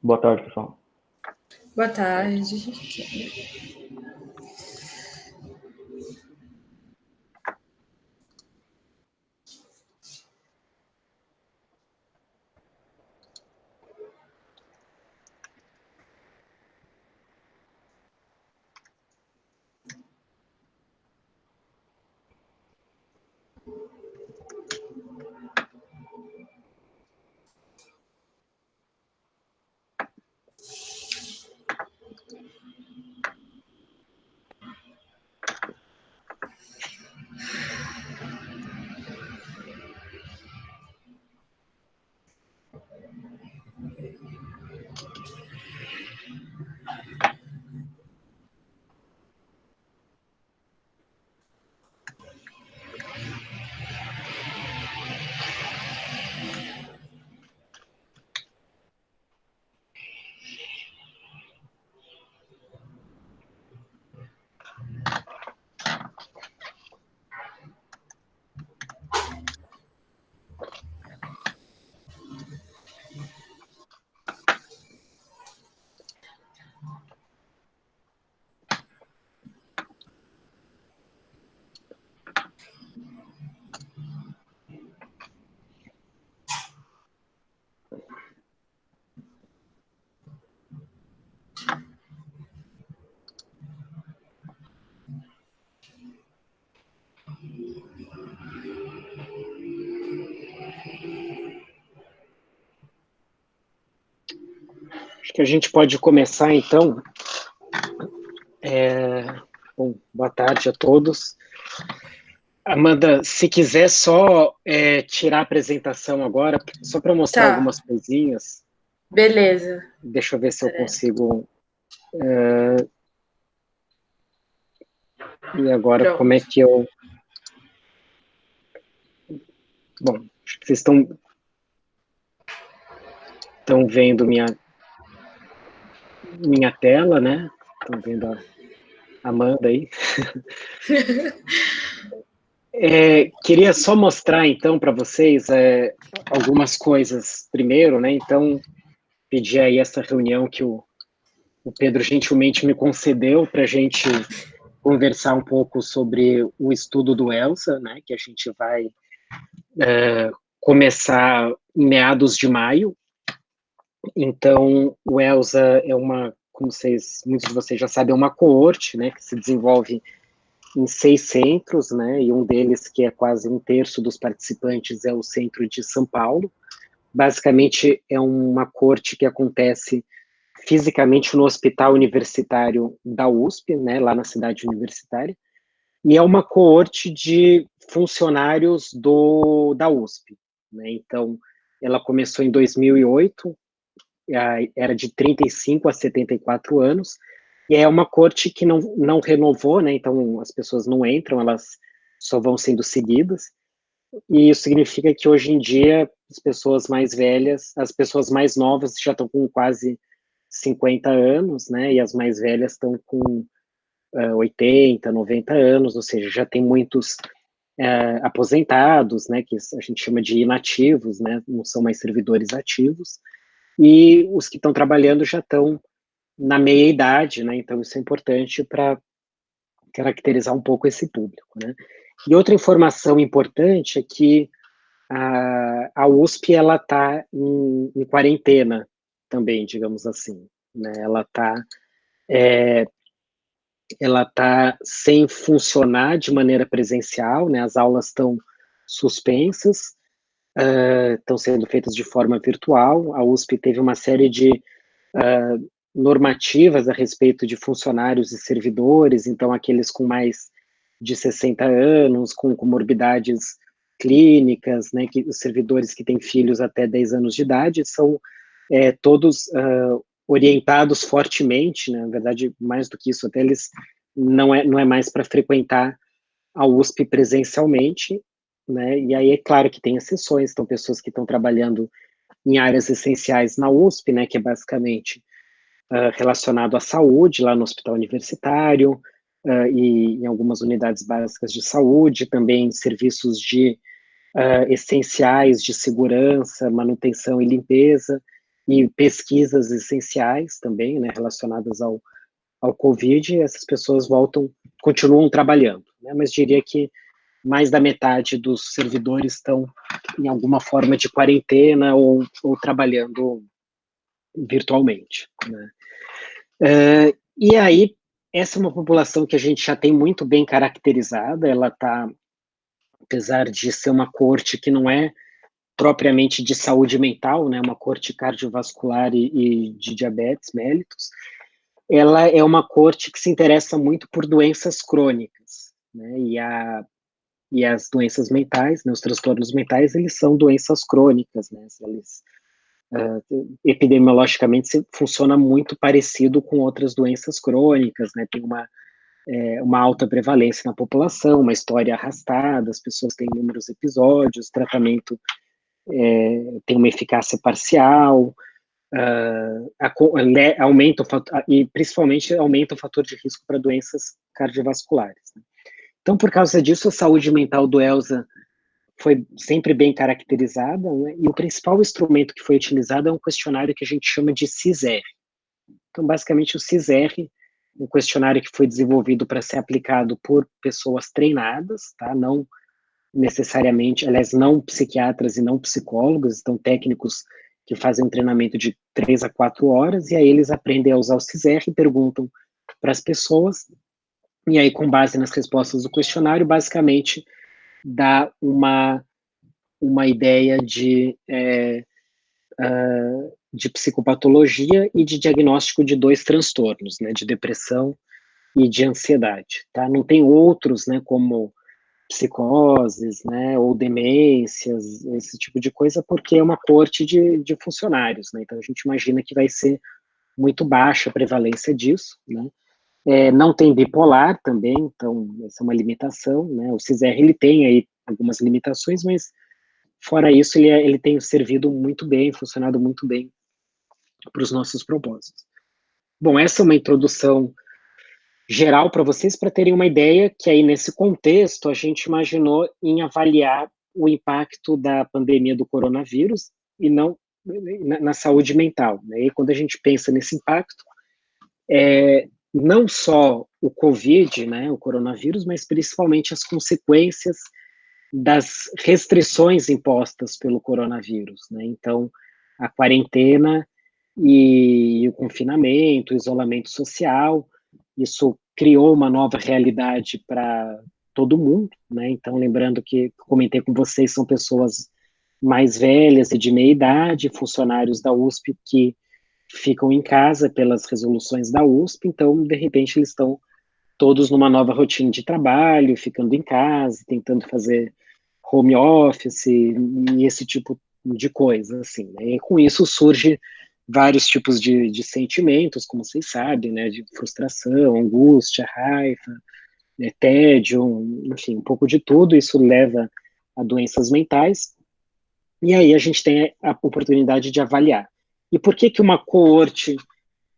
Boa tarde, pessoal. Boa tarde. Acho que a gente pode começar, então. Bom, boa tarde a todos. Amanda, se quiser só tirar a apresentação agora, só para mostrar algumas coisinhas. Beleza. Deixa eu ver se eu consigo... E agora, pronto. Como é que eu... Bom, acho que vocês estão vendo minha tela, né? Estão vendo a Amanda aí. Queria só mostrar, então, para vocês algumas coisas primeiro, né? Então, pedi aí essa reunião que o Pedro gentilmente me concedeu para a gente conversar um pouco sobre o estudo do ELSA, né? Que a gente vai começar em meados de maio. Então, o ELSA é uma, como muitos de vocês já sabem, é uma coorte, né? Que se desenvolve em 6 centros, né, e um deles, que é quase 1/3 dos participantes, é o centro de São Paulo. Basicamente, é uma coorte que acontece fisicamente no Hospital Universitário da USP, né, lá na cidade universitária, e é uma coorte de funcionários da USP, né, então, ela começou em 2008, era de 35 a 74 anos, e é uma corte que não renovou, né? Então as pessoas não entram, elas só vão sendo seguidas. E isso significa que hoje em dia as pessoas mais velhas, as pessoas mais novas já estão com quase 50 anos, né? E as mais velhas estão com 80, 90 anos, ou seja, já tem muitos aposentados, né? Que a gente chama de inativos, né? Não são mais servidores ativos. E os que estão trabalhando já estão na meia-idade, né? Então isso é importante para caracterizar um pouco esse público, né? E outra informação importante é que a USP ela está em quarentena também, digamos assim, né? Ela tá sem funcionar de maneira presencial, né? As aulas estão suspensas, estão sendo feitas de forma virtual. A USP teve uma série de normativas a respeito de funcionários e servidores, então aqueles com mais de 60 anos, com comorbidades clínicas, né, que os servidores que têm filhos até 10 anos de idade são todos orientados fortemente, né, na verdade, mais do que isso, até eles não é mais para frequentar a USP presencialmente, né, e aí é claro que tem exceções, então pessoas que estão trabalhando em áreas essenciais na USP, né, que é basicamente relacionado à saúde, lá no hospital universitário, e em algumas unidades básicas de saúde, também serviços essenciais de segurança, manutenção e limpeza, e pesquisas essenciais também, né, relacionadas ao Covid, essas pessoas continuam trabalhando, né, mas diria que mais da metade dos servidores estão em alguma forma de quarentena ou trabalhando virtualmente, né. E aí, essa é uma população que a gente já tem muito bem caracterizada, ela está, apesar de ser uma coorte que não é propriamente de saúde mental, né, uma coorte cardiovascular e de diabetes mellitus, ela é uma coorte que se interessa muito por doenças crônicas, né, e as doenças mentais, né, os transtornos mentais, eles são doenças crônicas, né, eles epidemiologicamente funciona muito parecido com outras doenças crônicas, né, tem uma alta prevalência na população, uma história arrastada, as pessoas têm inúmeros episódios, tratamento tem uma eficácia parcial, aumenta e principalmente aumenta o fator de risco para doenças cardiovasculares, né. Então, por causa disso, a saúde mental do Elza foi sempre bem caracterizada, né, e o principal instrumento que foi utilizado é um questionário que a gente chama de CIS-R. Então, basicamente, o CIS-R, um questionário que foi desenvolvido para ser aplicado por pessoas treinadas, tá? Não necessariamente, aliás, não psiquiatras e não psicólogos, então técnicos que fazem um treinamento de 3 a 4 horas, e aí eles aprendem a usar o CIS-R e perguntam para as pessoas, e aí, com base nas respostas do questionário, basicamente dá uma ideia de psicopatologia e de diagnóstico de 2 transtornos, né, de depressão e de ansiedade, tá? Não tem outros, né, como psicoses, né, ou demências, esse tipo de coisa, porque é uma coorte de funcionários, né, então a gente imagina que vai ser muito baixa a prevalência disso, né. Não tem bipolar também, então essa é uma limitação, né, o CIS-R ele tem aí algumas limitações, mas fora isso ele tem servido muito bem, funcionado muito bem para os nossos propósitos. Bom, essa é uma introdução geral para vocês, para terem uma ideia que aí nesse contexto a gente imaginou em avaliar o impacto da pandemia do coronavírus e não na saúde mental, né? E quando a gente pensa nesse impacto, não só o Covid, né, o coronavírus, mas principalmente as consequências das restrições impostas pelo coronavírus, né? Então, a quarentena e o confinamento, o isolamento social, isso criou uma nova realidade para todo mundo, né? Então, lembrando que comentei com vocês, são pessoas mais velhas e de meia idade, funcionários da USP que ficam em casa pelas resoluções da USP, então, de repente, eles estão todos numa nova rotina de trabalho, ficando em casa, tentando fazer home office e esse tipo de coisa, assim, né? E com isso surge vários tipos de sentimentos, como vocês sabem, né? De frustração, angústia, raiva, né? Tédio, enfim, um pouco de tudo. Isso leva a doenças mentais. E aí a gente tem a oportunidade de avaliar. E por que uma coorte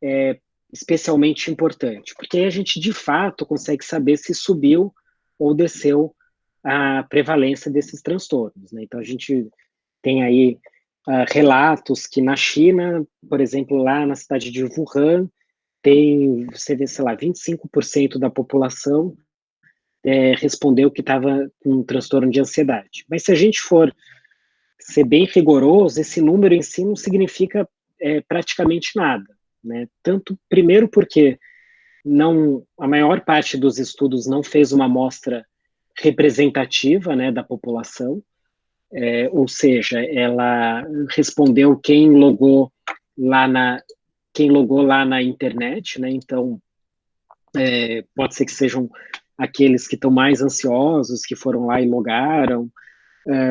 é especialmente importante? Porque aí a gente, de fato, consegue saber se subiu ou desceu a prevalência desses transtornos, né? Então, a gente tem aí relatos que na China, por exemplo, lá na cidade de Wuhan, tem, você vê, sei lá, 25% da população respondeu que estava com um transtorno de ansiedade. Mas se a gente for ser bem rigoroso, esse número em si não significa praticamente nada, né? Tanto, primeiro porque a maior parte dos estudos não fez uma amostra representativa, né, da população, ou seja, ela respondeu quem logou lá na internet, né, então pode ser que sejam aqueles que estão mais ansiosos, que foram lá e logaram,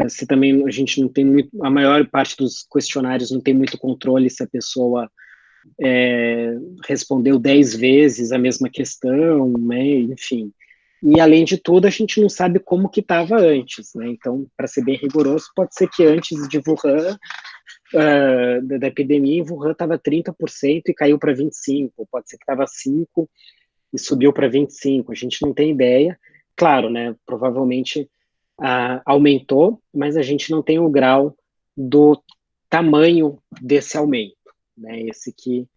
se também a gente não tem muito, a maior parte dos questionários não tem muito controle se a pessoa respondeu 10 vezes a mesma questão, né, enfim. E, além de tudo, a gente não sabe como que estava antes, né, então, para ser bem rigoroso, pode ser que antes de Wuhan, da epidemia, em Wuhan estava 30% e caiu para 25%, pode ser que estava 5% e subiu para 25%, a gente não tem ideia. Claro, né, provavelmente aumentou, mas a gente não tem o grau do tamanho desse aumento, né? Esse que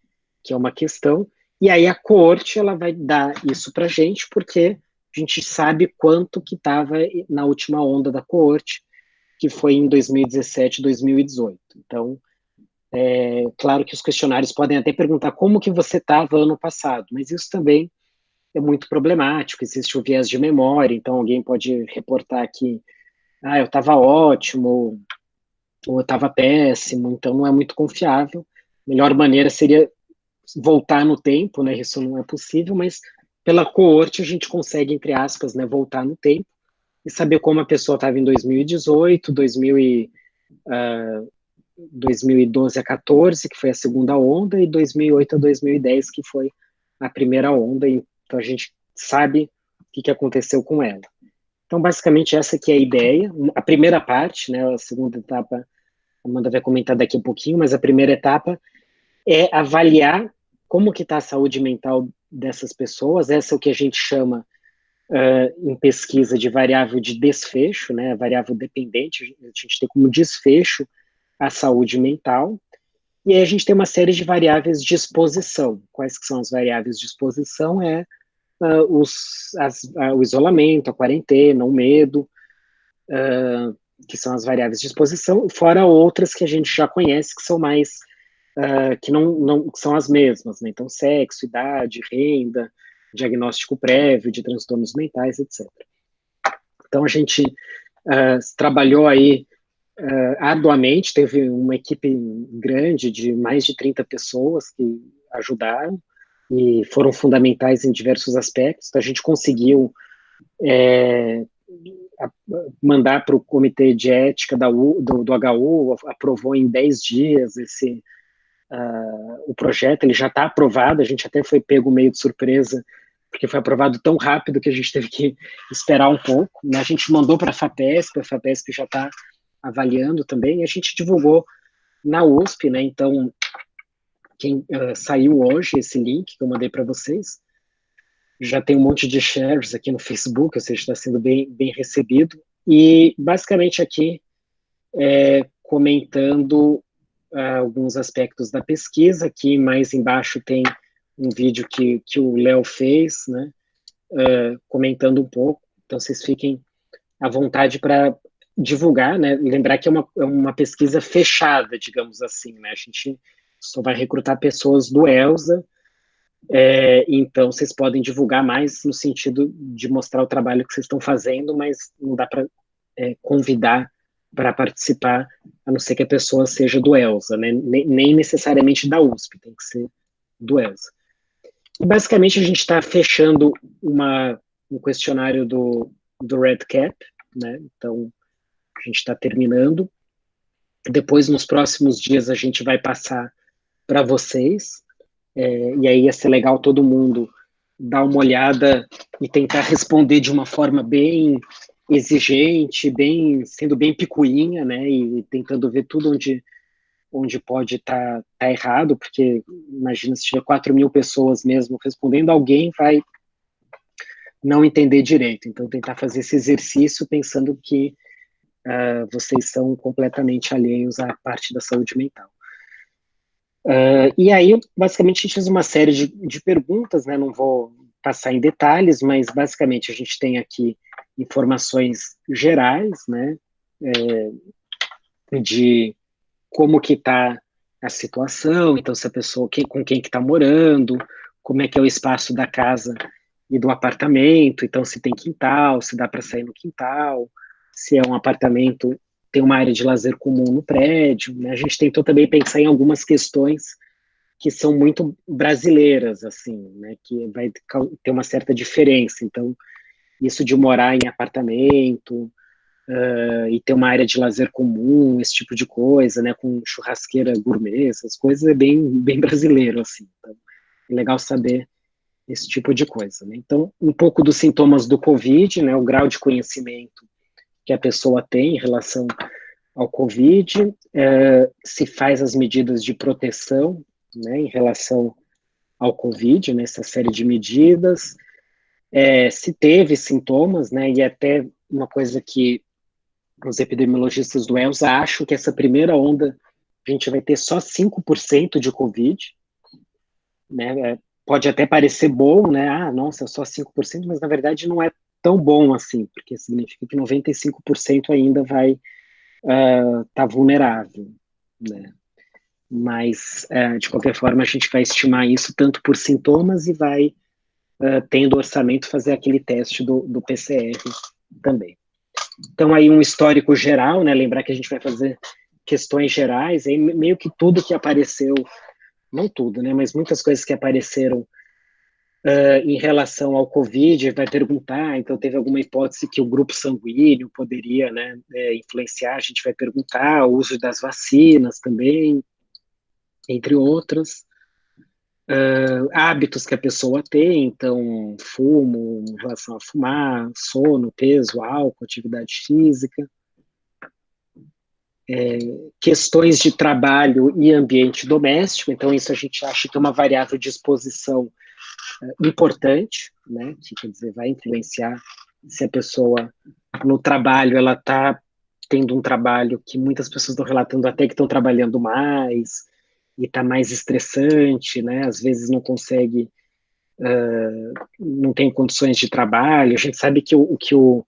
é uma questão. E aí a coorte, ela vai dar isso para a gente, porque a gente sabe quanto que estava na última onda da coorte, que foi em 2017, 2018. Então, claro que os questionários podem até perguntar como que você estava ano passado, mas isso também é muito problemático, existe o viés de memória, então alguém pode reportar que eu estava ótimo, ou eu estava péssimo, então não é muito confiável. A melhor maneira seria voltar no tempo, né? Isso não é possível, mas pela coorte a gente consegue, entre aspas, né, voltar no tempo e saber como a pessoa estava em 2018, 2012 a 14, que foi a segunda onda, e 2008 a 2010, que foi a primeira onda. Então a gente sabe o que aconteceu com ela. Então, basicamente, essa aqui é a ideia. A primeira parte, né, a segunda etapa, a Amanda vai comentar daqui a pouquinho, mas a primeira etapa é avaliar como que está a saúde mental dessas pessoas. Essa é o que a gente chama em pesquisa de variável de desfecho, né, variável dependente. A gente tem como desfecho a saúde mental. E aí a gente tem uma série de variáveis de exposição. Quais que são as variáveis de exposição? O isolamento, a quarentena, o medo, que são as variáveis de exposição, fora outras que a gente já conhece, que são mais, que não são as mesmas, né? Então, sexo, idade, renda, diagnóstico prévio de transtornos mentais, etc. Então, a gente trabalhou aí arduamente, teve uma equipe grande de mais de 30 pessoas que ajudaram e foram fundamentais em diversos aspectos. Então, a gente conseguiu mandar para o comitê de ética do HU, aprovou em 10 dias o projeto, ele já está aprovado, a gente até foi pego meio de surpresa, porque foi aprovado tão rápido que a gente teve que esperar um pouco, né? A gente mandou para a FAPESP já está avaliando também, e a gente divulgou na USP, né? Então, quem saiu hoje, esse link que eu mandei para vocês, já tem um monte de shares aqui no Facebook, ou seja, está sendo bem recebido, e basicamente aqui comentando alguns aspectos da pesquisa. Aqui mais embaixo tem um vídeo que o Léo fez, né, comentando um pouco, então vocês fiquem à vontade para divulgar, né, lembrar que é uma pesquisa fechada, digamos assim, né, a gente só vai recrutar pessoas do ELSA, então vocês podem divulgar mais no sentido de mostrar o trabalho que vocês estão fazendo, mas não dá para convidar para participar, a não ser que a pessoa seja do ELSA, né? Nem necessariamente da USP, tem que ser do ELSA. E basicamente a gente está fechando um questionário do Red Cap, né? Então a gente está terminando. Depois, nos próximos dias, a gente vai passar para vocês, e aí ia ser legal todo mundo dar uma olhada e tentar responder de uma forma bem exigente, sendo bem picuinha, né, e tentando ver tudo onde pode estar errado, porque imagina se tiver 4.000 pessoas mesmo respondendo, alguém vai não entender direito. Então, tentar fazer esse exercício pensando que vocês são completamente alheios à parte da saúde mental. E aí, basicamente, a gente fez uma série de perguntas, né? Não vou passar em detalhes, mas basicamente a gente tem aqui informações gerais, né? De como que está a situação, então se a pessoa, com quem que está morando, como é que é o espaço da casa e do apartamento, então se tem quintal, se dá para sair no quintal, se é um apartamento, tem uma área de lazer comum no prédio, né? A gente tentou também pensar em algumas questões que são muito brasileiras, assim, né, que vai ter uma certa diferença. Então, isso de morar em apartamento e ter uma área de lazer comum, esse tipo de coisa, né, com churrasqueira gourmet, essas coisas é bem brasileiro, assim. Então, é legal saber esse tipo de coisa, né. Então, um pouco dos sintomas do COVID, né, o grau de conhecimento que a pessoa tem em relação ao COVID, se faz as medidas de proteção, né, em relação ao COVID, nessa série de medidas, se teve sintomas, né, e até uma coisa que os epidemiologistas do ELSA acham que essa primeira onda a gente vai ter só 5% de Covid, né? Pode até parecer bom, né? Ah, nossa, só 5%, mas na verdade não é tão bom assim, porque significa que 95% ainda vai estar vulnerável, né? Mas, de qualquer forma, a gente vai estimar isso tanto por sintomas e vai, tendo orçamento, fazer aquele teste do PCR também. Então, aí um histórico geral, né? Lembrar que a gente vai fazer questões gerais, aí meio que tudo que apareceu, não tudo, né? Mas muitas coisas que apareceram em relação ao Covid, vai perguntar, então teve alguma hipótese que o grupo sanguíneo poderia, né, influenciar, a gente vai perguntar, o uso das vacinas também, entre outras, hábitos que a pessoa tem, então fumo, em relação a fumar, sono, peso, álcool, atividade física, questões de trabalho e ambiente doméstico, então isso a gente acha que é uma variável de exposição importante, né, que quer dizer, vai influenciar se a pessoa no trabalho, ela está tendo um trabalho que muitas pessoas estão relatando até que estão trabalhando mais, e está mais estressante, né, às vezes não consegue, não tem condições de trabalho, a gente sabe que o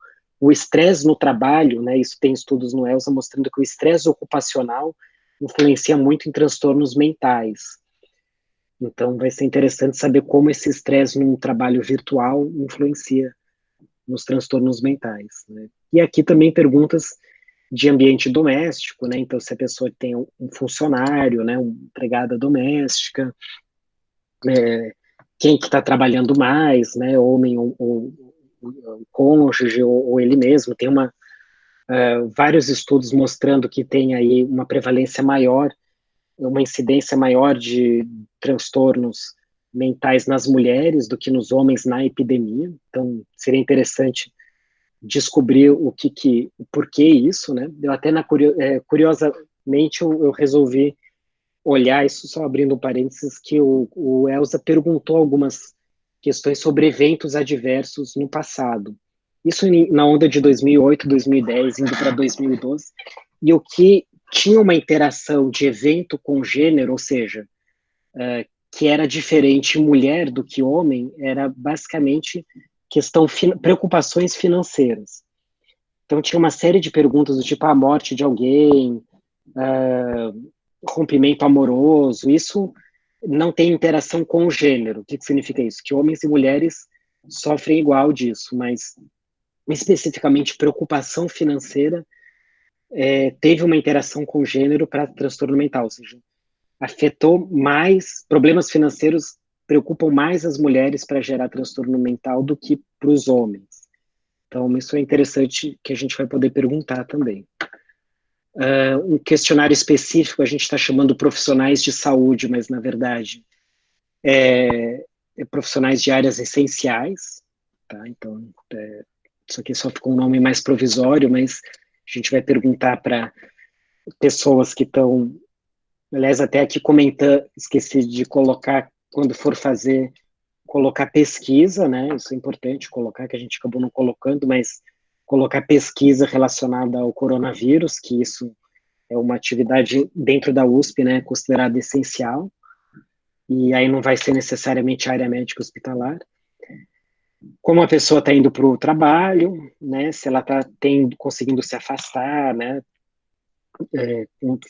estresse no trabalho, né, isso tem estudos no ELSA mostrando que o estresse ocupacional influencia muito em transtornos mentais. Então, vai ser interessante saber como esse estresse num trabalho virtual influencia nos transtornos mentais, né? E aqui também perguntas de ambiente doméstico, né? Então, se a pessoa tem um funcionário, né, uma empregada doméstica, quem que está trabalhando mais, né? Homem ou cônjuge ou ele mesmo. Tem vários estudos mostrando que tem aí uma prevalência maior, uma incidência maior de transtornos mentais nas mulheres do que nos homens na epidemia. Então, seria interessante descobrir o porquê isso, né? Eu até, curiosamente, eu resolvi olhar isso, só abrindo um parênteses, que o Elsa perguntou algumas questões sobre eventos adversos no passado. Isso na onda de 2008, 2010, indo para 2012, e o que tinha uma interação de evento com gênero, ou seja, que era diferente mulher do que homem, era basicamente preocupações financeiras. Então tinha uma série de perguntas do tipo a morte de alguém, rompimento amoroso, isso não tem interação com o gênero. O que significa isso? Que homens e mulheres sofrem igual disso, mas especificamente preocupação financeira teve uma interação com o gênero para transtorno mental, ou seja, afetou mais, problemas financeiros preocupam mais as mulheres para gerar transtorno mental do que para os homens. Então, isso é interessante que a gente vai poder perguntar também. Um questionário específico a gente está chamando profissionais de saúde, mas, na verdade, é profissionais de áreas essenciais, tá? Então, isso aqui só ficou um nome mais provisório, mas a gente vai perguntar para pessoas que estão. Aliás, até aqui comentando, esqueci de colocar, quando for fazer, colocar pesquisa, né? Isso é importante colocar, que a gente acabou não colocando, mas colocar pesquisa relacionada ao coronavírus, que isso é uma atividade dentro da USP, né? Considerada essencial, e aí não vai ser necessariamente área médica hospitalar. Como a pessoa está indo para o trabalho, né? Se ela está conseguindo se afastar, né?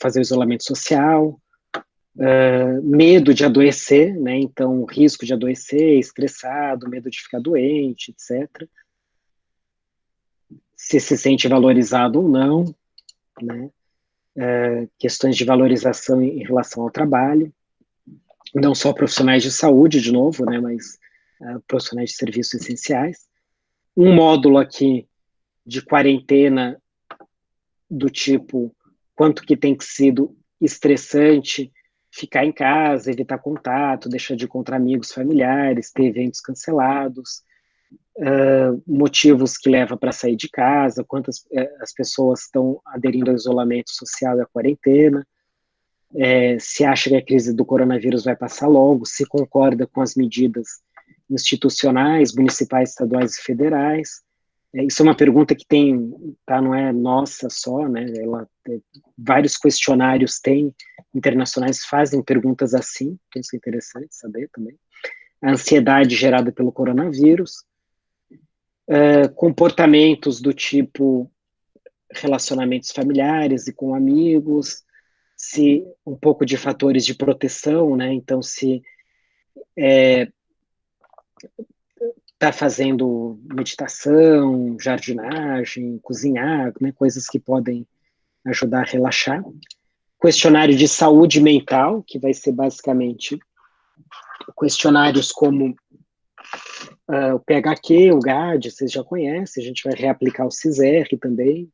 Fazer o isolamento social, medo de adoecer, né? Então, risco de adoecer, estressado, medo de ficar doente, etc. Se sente valorizado ou não, né? Questões de valorização em relação ao trabalho, não só profissionais de saúde, de novo, né? Mas profissionais de serviços essenciais. Um módulo aqui de quarentena do tipo quanto que tem sido estressante ficar em casa, evitar contato, deixar de encontrar amigos, familiares, ter eventos cancelados, motivos que levam para sair de casa, quantas as pessoas estão aderindo ao isolamento social e à quarentena, se acha que a crise do coronavírus vai passar logo, se concorda com as medidas institucionais, municipais, estaduais e federais, Isso é uma pergunta que tem, tá, não é nossa só, né? Vários questionários internacionais fazem perguntas assim, então isso é interessante saber também. A ansiedade gerada pelo coronavírus, comportamentos do tipo relacionamentos familiares e com amigos, se um pouco de fatores de proteção, né? Então, se está fazendo meditação, jardinagem, cozinhar, né? Coisas que podem ajudar a relaxar. Questionário de saúde mental, que vai ser basicamente questionários como o PHQ, o GAD, vocês já conhecem, a gente vai reaplicar o CISR também.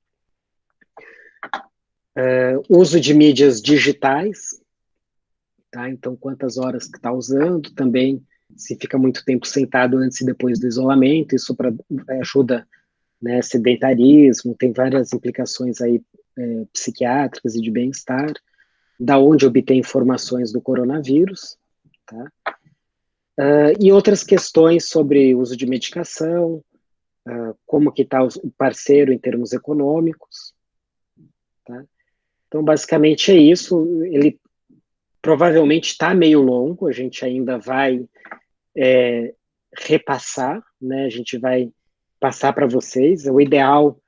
Uso de mídias digitais, tá? Então, quantas horas que está usando, também se fica muito tempo sentado antes e depois do isolamento, isso ajuda, né, sedentarismo, tem várias implicações aí psiquiátricas e de bem-estar, da onde obter informações do coronavírus, tá? E outras questões sobre uso de medicação, como que está o parceiro em termos econômicos, tá? Então, basicamente é isso. Ele provavelmente está meio longo, a gente ainda vai repassar, né? A gente vai passar para vocês. O ideal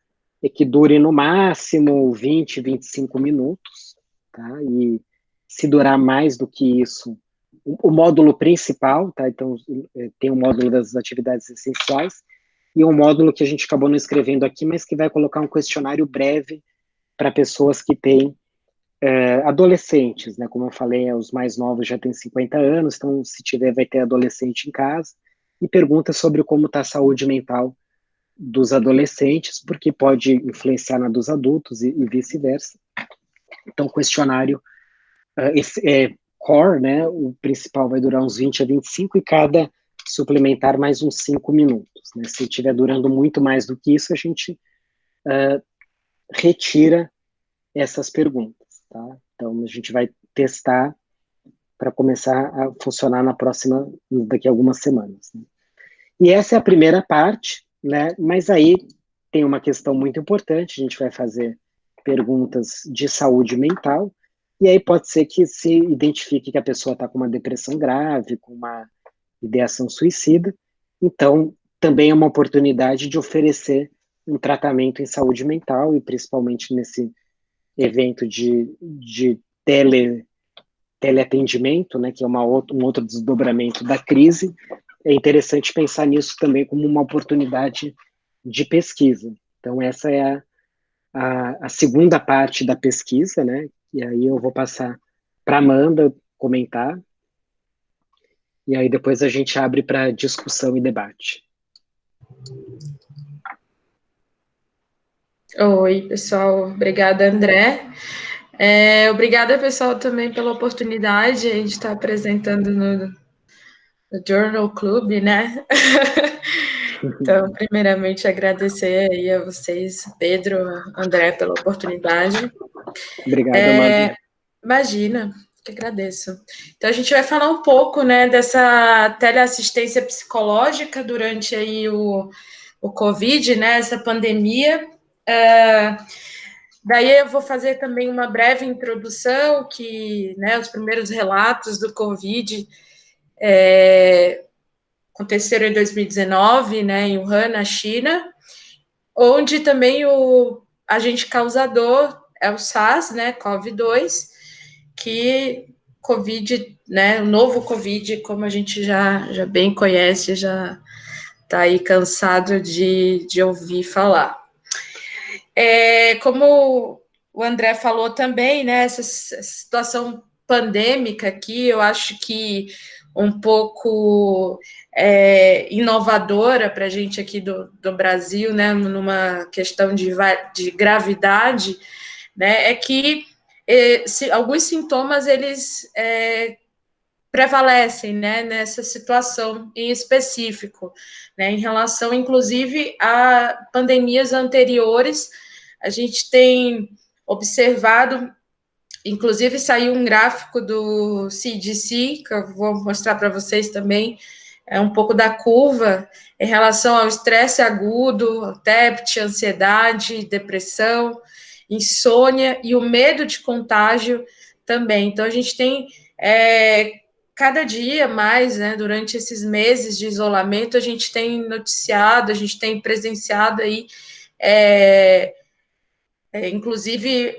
é que dure no máximo 20, 25 minutos, tá? E se durar mais do que isso, o módulo principal, tá? Então, tem o módulo das atividades essenciais e um módulo que a gente acabou não escrevendo aqui, mas que vai colocar um questionário breve para pessoas que têm adolescentes, né? Como eu falei, os mais novos já têm 50 anos, então se tiver, vai ter adolescente em casa, e pergunta sobre como está a saúde mental dos adolescentes, porque pode influenciar na dos adultos e vice-versa. Então, questionário core, né? O principal vai durar uns 20 a 25 e cada suplementar mais uns 5 minutos, né? Se estiver durando muito mais do que isso, a gente retira essas perguntas, tá? Então, a gente vai testar para começar a funcionar daqui a algumas semanas, né? E essa é a primeira parte, né? Mas aí tem uma questão muito importante, a gente vai fazer perguntas de saúde mental, e aí pode ser que se identifique que a pessoa está com uma depressão grave, com uma ideação suicida, então também é uma oportunidade de oferecer um tratamento em saúde mental, e principalmente nesse evento de teleatendimento, né, que é um outro desdobramento da crise, é interessante pensar nisso também como uma oportunidade de pesquisa. Então, essa é a segunda parte da pesquisa, né, e aí eu vou passar para a Amanda comentar, e aí depois a gente abre para discussão e debate. Oi, pessoal. Obrigada, André. Obrigada, pessoal, também pela oportunidade. A gente está apresentando no Journal Club, né? Então, primeiramente, agradecer aí a vocês, Pedro, André, pela oportunidade. Obrigado, Amanda. Imagina, que agradeço. Então, a gente vai falar um pouco, né, dessa teleassistência psicológica durante aí o Covid, né, essa pandemia. Daí eu vou fazer também uma breve introdução, que, né, os primeiros relatos do Covid aconteceram em 2019, né, em Wuhan, na China, onde também o agente causador é o SARS, né, CoV-2, que Covid, né, o novo Covid, como a gente já bem conhece, já está aí cansado de ouvir falar. Como o André falou também, né, essa situação pandêmica aqui, eu acho que um pouco inovadora para a gente aqui do Brasil, né, numa questão de gravidade, né, é que alguns sintomas, eles prevalecem, né, nessa situação em específico, né, em relação, inclusive, a pandemias anteriores. A gente tem observado, inclusive saiu um gráfico do CDC, que eu vou mostrar para vocês também, um pouco da curva em relação ao estresse agudo, TEPT, ansiedade, depressão, insônia e o medo de contágio também. Então, a gente tem cada dia mais, né, durante esses meses de isolamento, a gente tem noticiado, a gente tem presenciado aí, inclusive,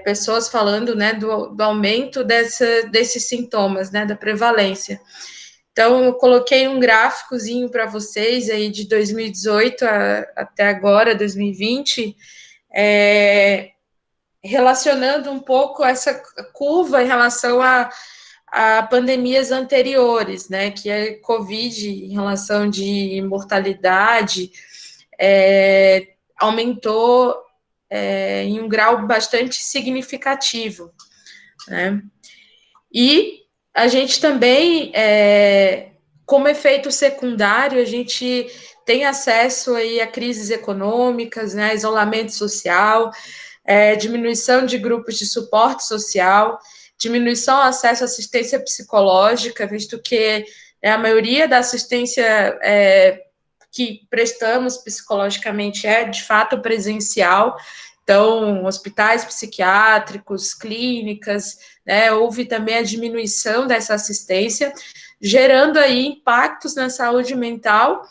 pessoas falando, né, do aumento desses sintomas, né, da prevalência. Então, eu coloquei um gráficozinho para vocês aí de 2018 até agora, 2020, relacionando um pouco essa curva em relação a pandemias anteriores, né, que é Covid, em relação de mortalidade, aumentou em um grau bastante significativo, né, e a gente também, como efeito secundário, a gente tem acesso aí a crises econômicas, né, isolamento social, diminuição de grupos de suporte social, diminuição ao acesso à assistência psicológica, visto que a maioria da assistência que prestamos psicologicamente é, de fato, presencial. Então, hospitais psiquiátricos, clínicas, né, houve também a diminuição dessa assistência, gerando aí impactos na saúde mental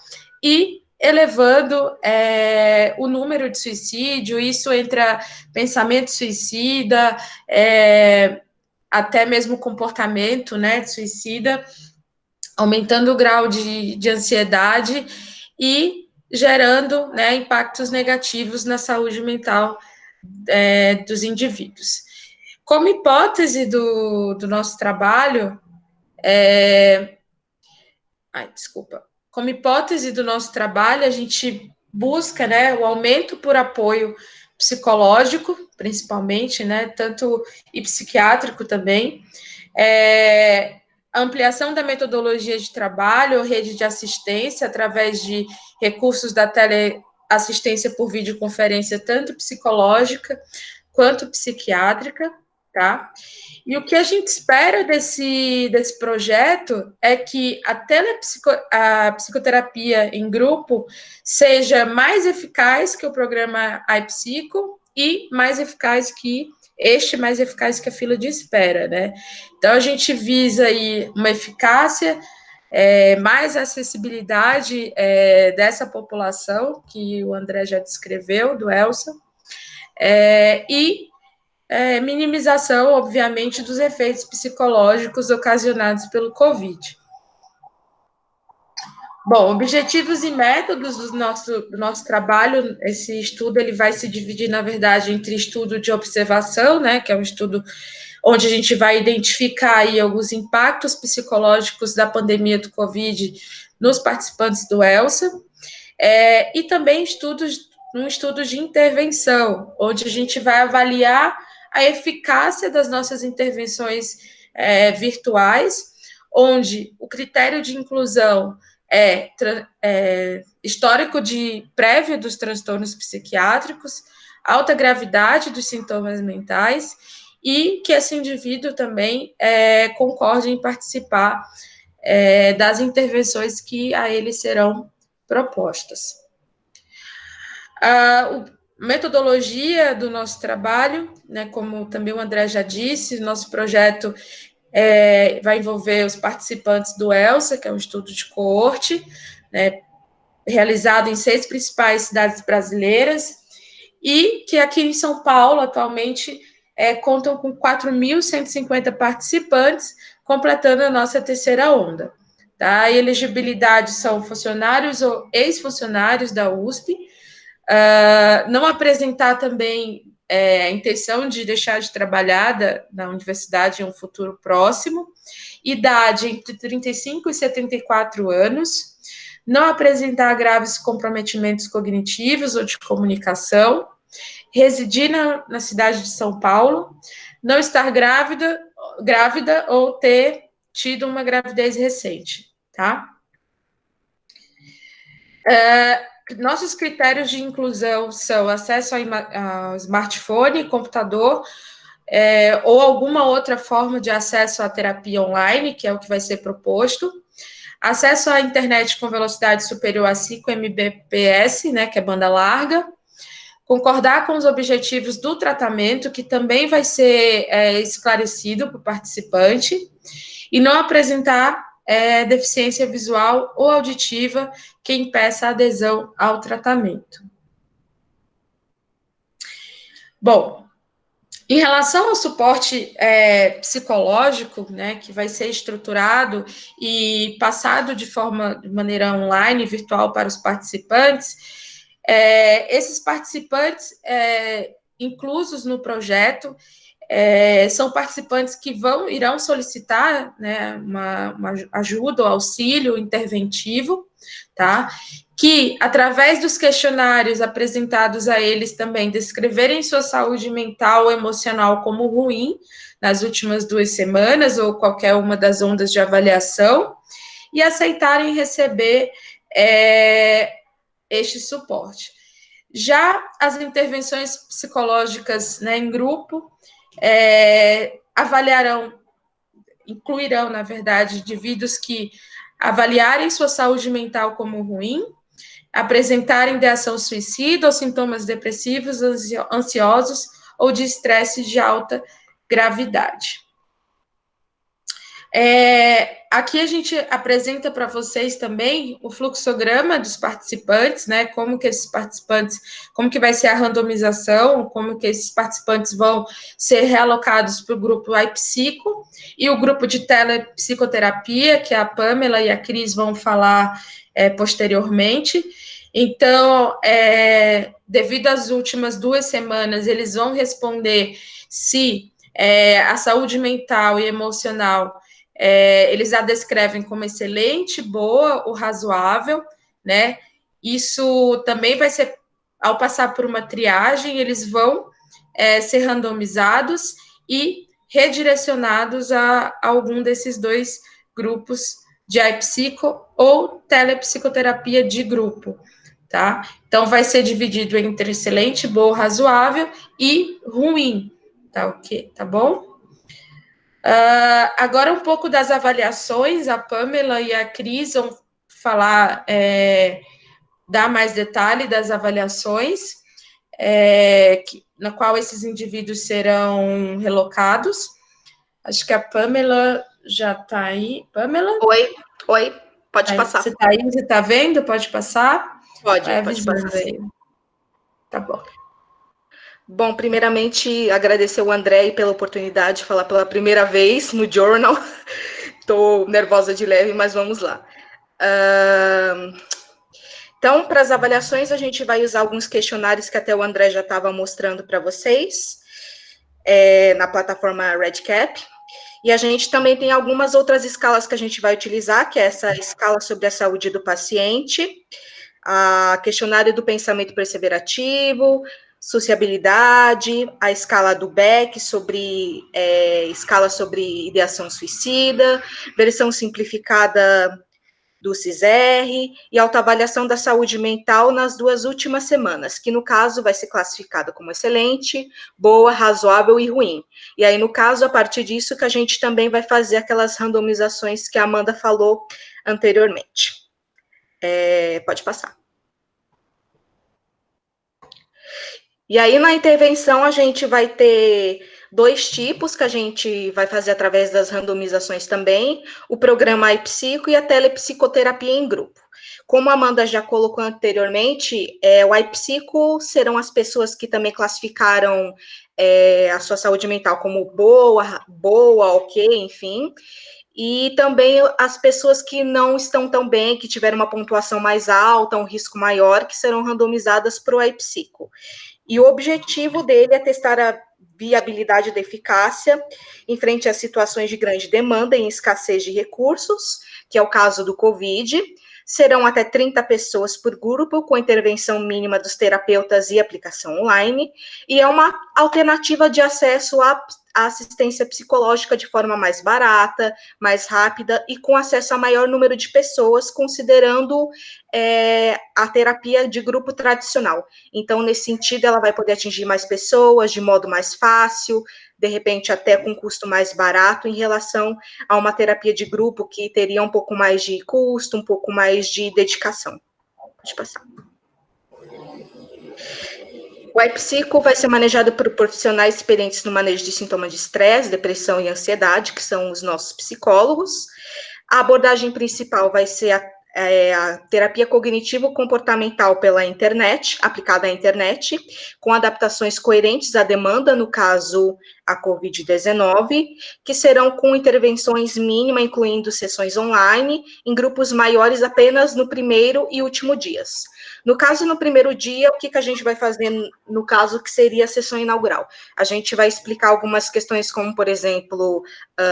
e elevando o número de suicídio, isso entra pensamento suicida, até mesmo comportamento, né, de suicida, aumentando o grau de ansiedade e gerando, né, impactos negativos na saúde mental dos indivíduos. Como hipótese do nosso trabalho, como hipótese do nosso trabalho, a gente busca, né, o aumento por apoio psicológico, principalmente, né, tanto e psiquiátrico também, a ampliação da metodologia de trabalho, rede de assistência, através de recursos da teleassistência por videoconferência, tanto psicológica quanto psiquiátrica, tá? E o que a gente espera desse projeto é que a psicoterapia em grupo seja mais eficaz que o programa iPsico e mais eficaz que a fila de espera, né? Então, a gente visa aí uma eficácia, mais acessibilidade dessa população, que o André já descreveu, do Elsa, e minimização, obviamente, dos efeitos psicológicos ocasionados pelo Covid. Bom, objetivos e métodos do nosso trabalho, esse estudo ele vai se dividir, na verdade, entre estudo de observação, né, que é um estudo onde a gente vai identificar aí alguns impactos psicológicos da pandemia do Covid nos participantes do ELSA, e também um estudo de intervenção, onde a gente vai avaliar a eficácia das nossas intervenções virtuais, onde o critério de inclusão histórico prévio dos transtornos psiquiátricos, alta gravidade dos sintomas mentais e que esse indivíduo também concorde em participar das intervenções que a ele serão propostas. A metodologia do nosso trabalho, né, como também o André já disse, nosso projeto vai envolver os participantes do ELSA, que é um estudo de coorte, né, realizado em 6 principais cidades brasileiras, e que aqui em São Paulo, atualmente, contam com 4.150 participantes, completando a nossa terceira onda. Tá? A elegibilidade são funcionários ou ex-funcionários da USP, não apresentar também a intenção de deixar de trabalhar na universidade em um futuro próximo, idade entre 35 e 74 anos, não apresentar graves comprometimentos cognitivos ou de comunicação, residir na cidade de São Paulo, não estar grávida ou ter tido uma gravidez recente, tá? Nossos critérios de inclusão são acesso a smartphone, computador, ou alguma outra forma de acesso à terapia online, que é o que vai ser proposto, acesso à internet com velocidade superior a 5 Mbps, né, que é banda larga, concordar com os objetivos do tratamento, que também vai ser esclarecido para o participante, e não apresentar deficiência visual ou auditiva que impeça a adesão ao tratamento. Bom, em relação ao suporte psicológico, né, que vai ser estruturado e passado de maneira online, virtual para os participantes, esses participantes inclusos no projeto são participantes que irão solicitar, né, uma ajuda ou auxílio interventivo, tá? Que, através dos questionários apresentados a eles também, descreverem sua saúde mental ou emocional como ruim nas últimas 2 semanas, ou qualquer uma das ondas de avaliação, e aceitarem receber este suporte. Já as intervenções psicológicas, né, em grupo, incluirão, na verdade, indivíduos que avaliarem sua saúde mental como ruim, apresentarem ideação suicida ou sintomas depressivos, ansiosos ou de estresse de alta gravidade. Aqui a gente apresenta para vocês também o fluxograma dos participantes, né? Como que vai ser a randomização, como que esses participantes vão ser realocados para o grupo iPsico e o grupo de telepsicoterapia, que a Pamela e a Cris vão falar posteriormente. Então, devido às últimas 2 semanas, eles vão responder se a saúde mental e emocional eles a descrevem como excelente, boa ou razoável, né? Isso também vai ser, ao passar por uma triagem, eles vão ser randomizados e redirecionados a algum desses 2 grupos de iPsico ou telepsicoterapia de grupo, tá? Então, vai ser dividido entre excelente, boa, razoável e ruim, tá ok? Tá bom? Agora um pouco das avaliações, a Pamela e a Cris vão falar, dar mais detalhe das avaliações, na qual esses indivíduos serão relocados. Acho que a Pamela já está aí. Pamela? Oi, pode passar. Você está aí, você está vendo? Pode passar? Pode passar. Aí. Tá bom. Bom, primeiramente, agradecer o André pela oportunidade de falar pela primeira vez no Journal. Estou nervosa de leve, mas vamos lá. Então, para as avaliações, a gente vai usar alguns questionários que até o André já estava mostrando para vocês, na plataforma REDCap. E a gente também tem algumas outras escalas que a gente vai utilizar, que é essa escala sobre a saúde do paciente, a questionário do pensamento perseverativo, sociabilidade, a escala do Beck escala sobre ideação suicida, versão simplificada do CISR e autoavaliação da saúde mental nas 2 últimas semanas, que no caso vai ser classificada como excelente, boa, razoável e ruim. E aí, no caso, a partir disso que a gente também vai fazer aquelas randomizações que a Amanda falou anteriormente. Pode passar. E aí, na intervenção, a gente vai ter 2 tipos que a gente vai fazer através das randomizações também, o programa iPsico e a telepsicoterapia em grupo. Como a Amanda já colocou anteriormente, o iPsico serão as pessoas que também classificaram a sua saúde mental como boa, ok, enfim, e também as pessoas que não estão tão bem, que tiveram uma pontuação mais alta, um risco maior, que serão randomizadas para o iPsico. E o objetivo dele é testar a viabilidade da eficácia em frente a situações de grande demanda e escassez de recursos, que é o caso do COVID. Serão até 30 pessoas por grupo, com intervenção mínima dos terapeutas e aplicação online, e é uma alternativa de acesso à assistência psicológica de forma mais barata, mais rápida e com acesso a maior número de pessoas, considerando a terapia de grupo tradicional. Então, nesse sentido, ela vai poder atingir mais pessoas de modo mais fácil, de repente até com custo mais barato, em relação a uma terapia de grupo que teria um pouco mais de custo, um pouco mais de dedicação. Pode passar. O iPsico vai ser manejado por profissionais experientes no manejo de sintomas de estresse, depressão e ansiedade, que são os nossos psicólogos. A abordagem principal vai ser a terapia cognitivo-comportamental pela internet, aplicada à internet, com adaptações coerentes à demanda, no caso, a Covid-19, que serão com intervenções mínimas, incluindo sessões online, em grupos maiores apenas no primeiro e último dias. No caso, no primeiro dia, o que a gente vai fazer, no caso, que seria a sessão inaugural? A gente vai explicar algumas questões como, por exemplo,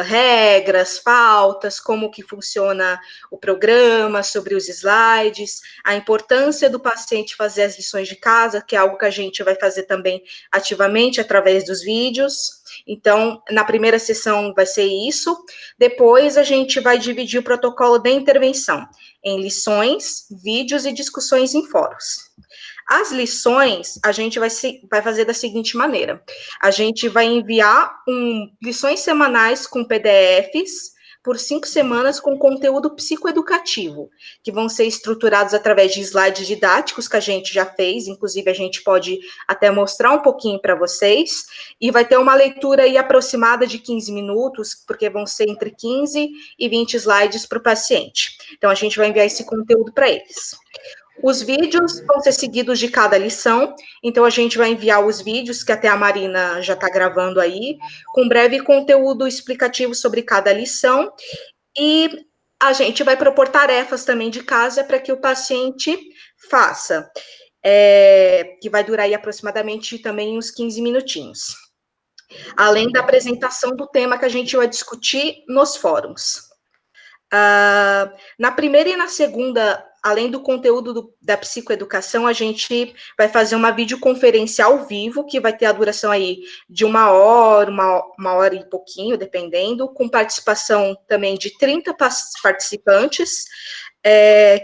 regras, pautas, como que funciona o programa, sobre os slides, a importância do paciente fazer as lições de casa, que é algo que a gente vai fazer também ativamente através dos vídeos. Então, na primeira sessão vai ser isso. Depois, a gente vai dividir o protocolo de intervenção em lições, vídeos e discussões em fóruns. As lições, a gente vai fazer da seguinte maneira: a gente vai enviar lições semanais com PDFs por 5 semanas com conteúdo psicoeducativo, que vão ser estruturados através de slides didáticos que a gente já fez, inclusive a gente pode até mostrar um pouquinho para vocês, e vai ter uma leitura aí aproximada de 15 minutos, porque vão ser entre 15 e 20 slides para o paciente. Então, a gente vai enviar esse conteúdo para eles. Os vídeos vão ser seguidos de cada lição, então a gente vai enviar os vídeos, que até a Marina já está gravando aí, com breve conteúdo explicativo sobre cada lição, e a gente vai propor tarefas também de casa para que o paciente faça, que vai durar aí aproximadamente também uns 15 minutinhos. Além da apresentação do tema que a gente vai discutir nos fóruns. Na primeira e na segunda, além do conteúdo da psicoeducação, a gente vai fazer uma videoconferência ao vivo, que vai ter a duração aí de 1 hora, uma hora e pouquinho, dependendo, com participação também de 30 participantes,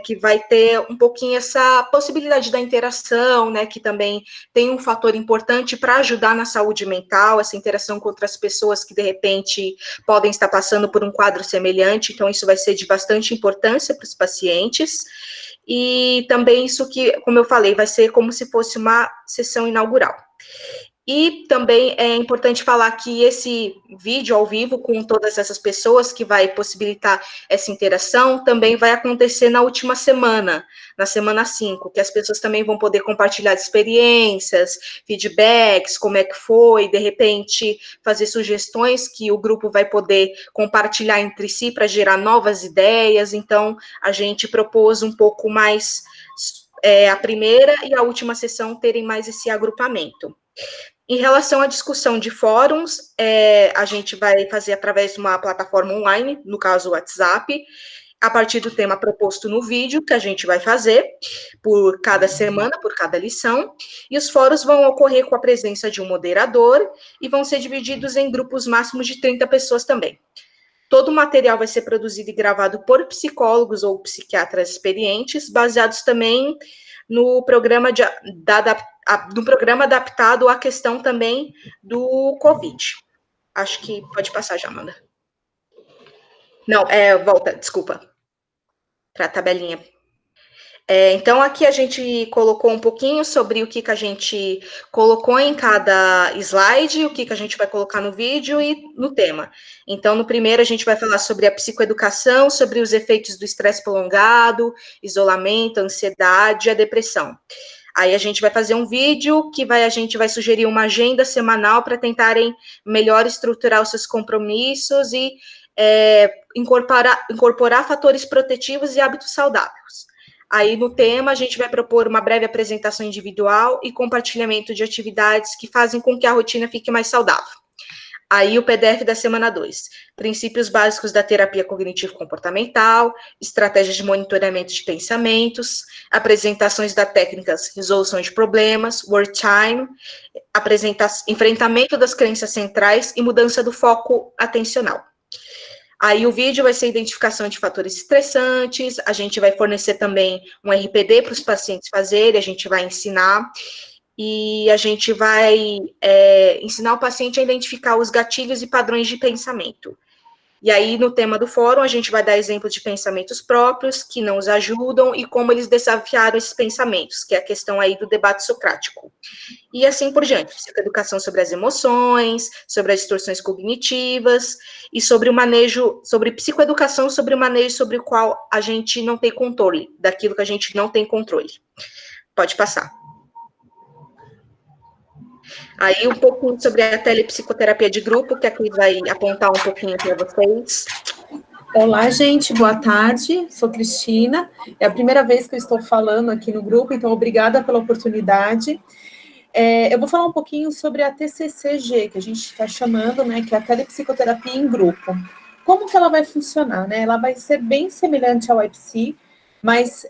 que vai ter um pouquinho essa possibilidade da interação, né, que também tem um fator importante para ajudar na saúde mental, essa interação com outras pessoas que, de repente, podem estar passando por um quadro semelhante, então isso vai ser de bastante importância para os pacientes, e também isso que, como eu falei, vai ser como se fosse uma sessão inaugural. E também é importante falar que esse vídeo ao vivo com todas essas pessoas, que vai possibilitar essa interação, também vai acontecer na última semana, na semana 5, que as pessoas também vão poder compartilhar experiências, feedbacks, como é que foi, de repente fazer sugestões que o grupo vai poder compartilhar entre si para gerar novas ideias. Então, a gente propôs um pouco mais a primeira e a última sessão terem mais esse agrupamento. Em relação à discussão de fóruns, a gente vai fazer através de uma plataforma online, no caso o WhatsApp, a partir do tema proposto no vídeo, que a gente vai fazer por cada semana, por cada lição, e os fóruns vão ocorrer com a presença de um moderador e vão ser divididos em grupos máximos de 30 pessoas também. Todo o material vai ser produzido e gravado por psicólogos ou psiquiatras experientes, baseados também no programa no programa adaptado à questão também do Covid. Acho que pode passar já, Amanda. Não, volta, desculpa. Para a tabelinha. Então, aqui a gente colocou um pouquinho sobre o que a gente colocou em cada slide, o que a gente vai colocar no vídeo e no tema. Então, no primeiro, a gente vai falar sobre a psicoeducação, sobre os efeitos do estresse prolongado, isolamento, ansiedade e a depressão. Aí a gente vai fazer um vídeo que a gente vai sugerir uma agenda semanal para tentarem melhor estruturar os seus compromissos e incorporar fatores protetivos e hábitos saudáveis. Aí, no tema, a gente vai propor uma breve apresentação individual e compartilhamento de atividades que fazem com que a rotina fique mais saudável. Aí, o PDF da semana 2, princípios básicos da terapia cognitivo-comportamental, estratégias de monitoramento de pensamentos, apresentações das técnicas resolução de problemas, work time, enfrentamento das crenças centrais e mudança do foco atencional. Aí o vídeo vai ser identificação de fatores estressantes, a gente vai fornecer também um RPD para os pacientes fazerem, a gente vai ensinar. e a gente vai ensinar o paciente a identificar os gatilhos e padrões de pensamento. E aí, no tema do fórum, a gente vai dar exemplos de pensamentos próprios que não os ajudam e como eles desafiaram esses pensamentos, que é a questão aí do debate socrático. E assim por diante, psicoeducação sobre as emoções, sobre as distorções cognitivas e sobre o manejo, sobre psicoeducação sobre o manejo sobre o qual a gente não tem controle, daquilo que a gente não tem controle. Pode passar. Aí um pouquinho sobre a telepsicoterapia de grupo, que a Cris vai apontar um pouquinho para vocês. Olá, gente, boa tarde, sou Cristina, é a primeira vez que eu estou falando aqui no grupo, então obrigada pela oportunidade. Eu vou falar um pouquinho sobre a TCCG, que a gente está chamando, né, que é a telepsicoterapia em grupo. Como que ela vai funcionar, né? Ela vai ser bem semelhante ao IPSI, mas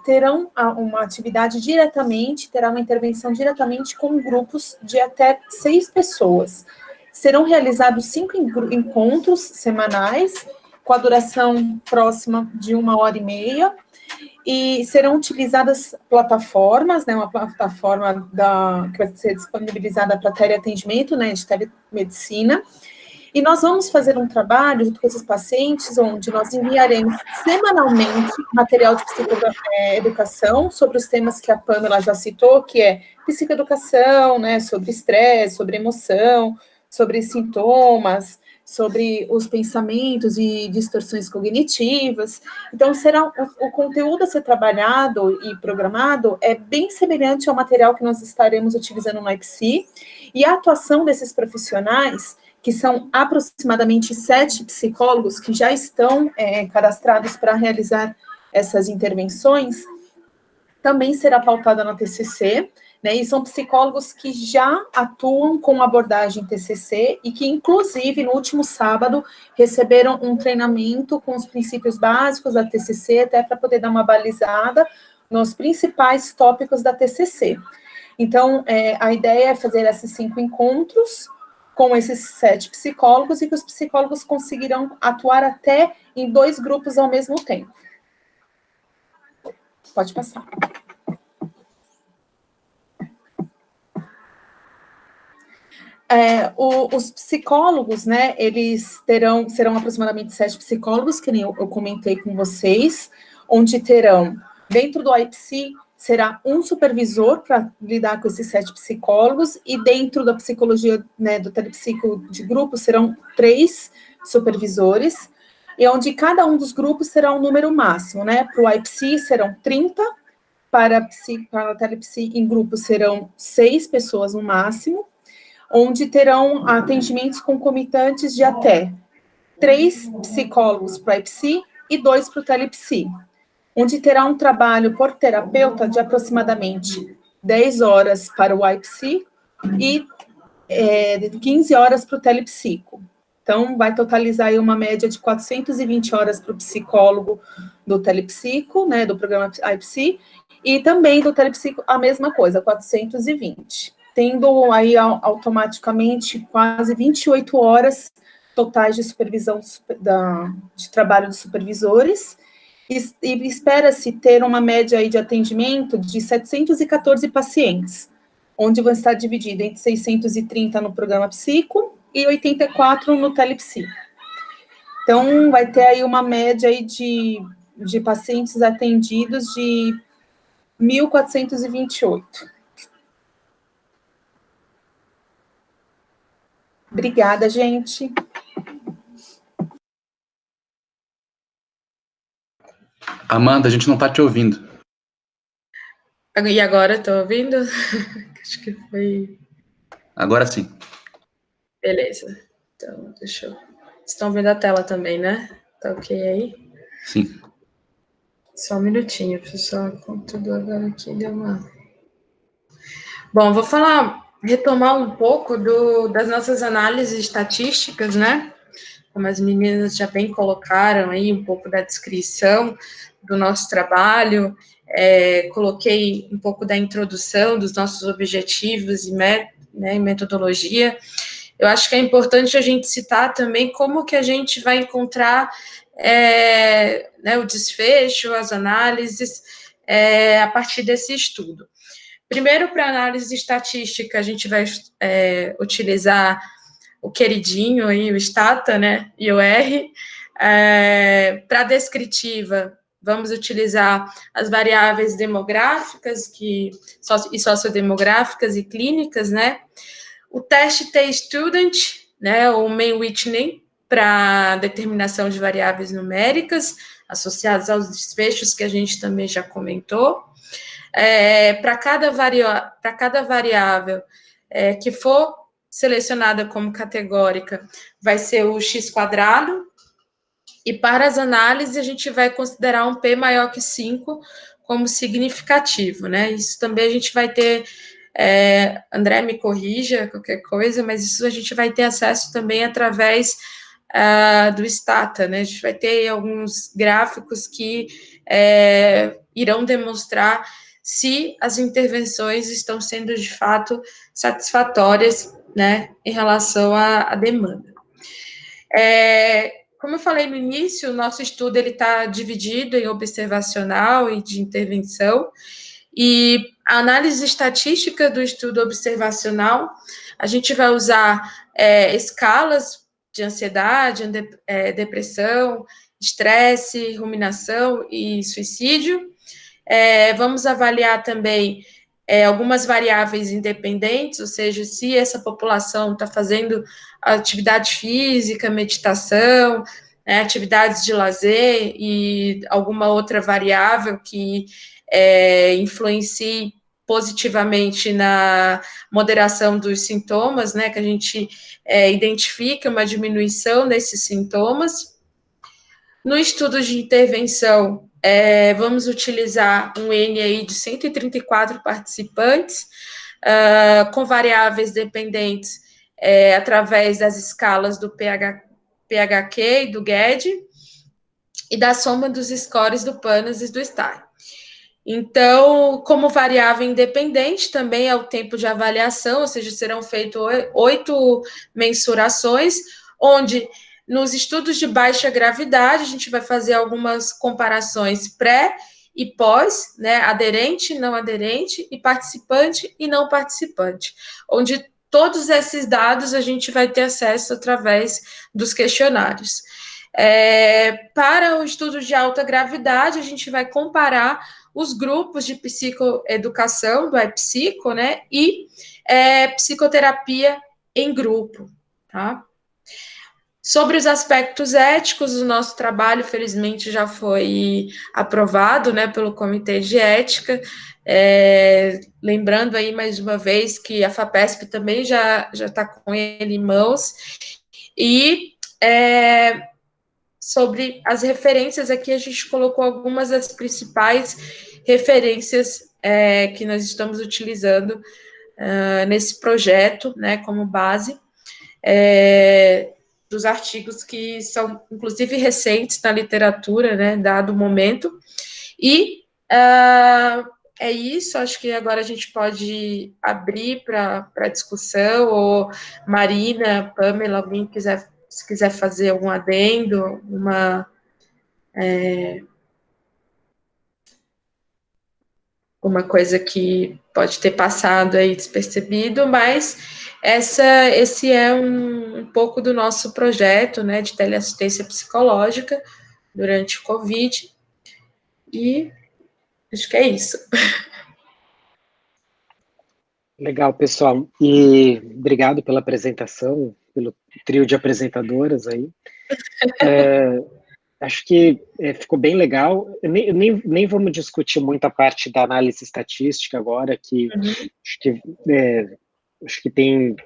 terão uma atividade diretamente, terá uma intervenção diretamente com grupos de até 6 pessoas. Serão realizados 5 encontros semanais, com a duração próxima de 1h30, e serão utilizadas plataformas, né, uma plataforma que vai ser disponibilizada para teleatendimento, né, de telemedicina, e nós vamos fazer um trabalho junto com esses pacientes, onde nós enviaremos semanalmente material de psicoeducação sobre os temas que a Pamela já citou, que é psicoeducação, né, sobre estresse, sobre emoção, sobre sintomas, sobre os pensamentos e distorções cognitivas. Então, será o conteúdo a ser trabalhado e programado é bem semelhante ao material que nós estaremos utilizando no IPSI, e a atuação desses profissionais, que são aproximadamente 7 psicólogos que já estão cadastrados para realizar essas intervenções, também será pautada na TCC, né, e são psicólogos que já atuam com abordagem TCC e que, inclusive, no último sábado, receberam um treinamento com os princípios básicos da TCC, até para poder dar uma balizada nos principais tópicos da TCC. Então, a ideia é fazer esses 5 encontros com esses 7 psicólogos, e que os psicólogos conseguirão atuar até em 2 grupos ao mesmo tempo. Pode passar. Os psicólogos, né, eles serão aproximadamente 7 psicólogos, que nem eu comentei com vocês, onde terão, dentro do IPSI, será um supervisor para lidar com esses 7 psicólogos, e dentro da psicologia, né, do telepsico de grupo, serão 3 supervisores, e onde cada um dos grupos será um número máximo, né? Para o IPSI serão 30, para a telepsi em grupo serão 6 pessoas no máximo, onde terão atendimentos concomitantes de até 3 psicólogos para a IPSI e 2 para o telepsi, onde terá um trabalho por terapeuta de aproximadamente 10 horas para o IPSI e 15 horas para o telepsico. Então, vai totalizar aí uma média de 420 horas para o psicólogo do telepsico, né, do programa IPSI, e também do telepsico a mesma coisa, 420. Tendo aí automaticamente quase 28 horas totais de supervisão de trabalho dos supervisores, e espera-se ter uma média aí de atendimento de 714 pacientes, onde vão estar divididos entre 630 no programa psico e 84 no telepsi. Então, vai ter aí uma média aí de pacientes atendidos de 1.428. Obrigada, gente. Amanda, a gente não está te ouvindo. E agora, estou ouvindo? Acho que foi... Agora sim. Beleza. Então, deixa eu... Vocês estão vendo a tela também, né? Tá ok aí? Sim. Só um minutinho, pessoal. O computador agora aqui deu uma... Bom, vou retomar um pouco das nossas análises estatísticas, né? Como as meninas já bem colocaram aí, um pouco da descrição do nosso trabalho, coloquei um pouco da introdução dos nossos objetivos e metodologia. Eu acho que é importante a gente citar também como que a gente vai encontrar o desfecho, as análises, a partir desse estudo. Primeiro, para análise estatística, a gente vai utilizar o queridinho aí, o Stata, né, IOR. Para descritiva, vamos utilizar as variáveis demográficas e sociodemográficas e clínicas, né? O teste T-Student, né, o Mann-Whitney, para determinação de variáveis numéricas associadas aos desfechos que a gente também já comentou. Para cada variável que for selecionada como categórica, vai ser o x², e para as análises a gente vai considerar um P maior que 5 como significativo, né? Isso também a gente vai ter, André me corrija qualquer coisa, mas isso a gente vai ter acesso também através do Stata, né? A gente vai ter alguns gráficos que irão demonstrar se as intervenções estão sendo de fato satisfatórias, né, em relação à demanda. Como eu falei no início, o nosso estudo está dividido em observacional e de intervenção, e a análise estatística do estudo observacional, a gente vai usar escalas de ansiedade, depressão, estresse, ruminação e suicídio. Vamos avaliar também algumas variáveis independentes, ou seja, se essa população está fazendo atividade física, meditação, atividades de lazer e alguma outra variável que influencie positivamente na moderação dos sintomas, né, que a gente identifica uma diminuição nesses sintomas. No estudo de intervenção, vamos utilizar um N aí de 134 participantes, com variáveis dependentes através das escalas do PHQ e do GED, e da soma dos scores do PANAS e do STAR. Então, como variável independente, também é o tempo de avaliação, ou seja, serão feitas 8 mensurações, onde nos estudos de baixa gravidade, a gente vai fazer algumas comparações pré e pós, né, aderente, não aderente, e participante e não participante, onde todos esses dados a gente vai ter acesso através dos questionários. Para o estudo de alta gravidade, a gente vai comparar os grupos de psicoeducação, do iPsico, né, e psicoterapia em grupo, tá? Sobre os aspectos éticos, o nosso trabalho, felizmente, já foi aprovado, né, pelo Comitê de Ética, lembrando aí, mais uma vez, que a FAPESP também já está com ele em mãos, e sobre as referências aqui, a gente colocou algumas das principais referências que nós estamos utilizando nesse projeto, né, como base, dos artigos que são, inclusive, recentes na literatura, né, dado o momento, e é isso, acho que agora a gente pode abrir para discussão, ou Marina, Pamela, alguém se quiser fazer algum adendo, uma coisa que pode ter passado aí despercebido, mas esse é um pouco do nosso projeto, né, de teleassistência psicológica durante o Covid, e acho que é isso. Legal, pessoal, e obrigado pela apresentação, pelo trio de apresentadoras aí. Acho que ficou bem legal. Nem vamos discutir muito a parte da análise estatística agora, que acho que tem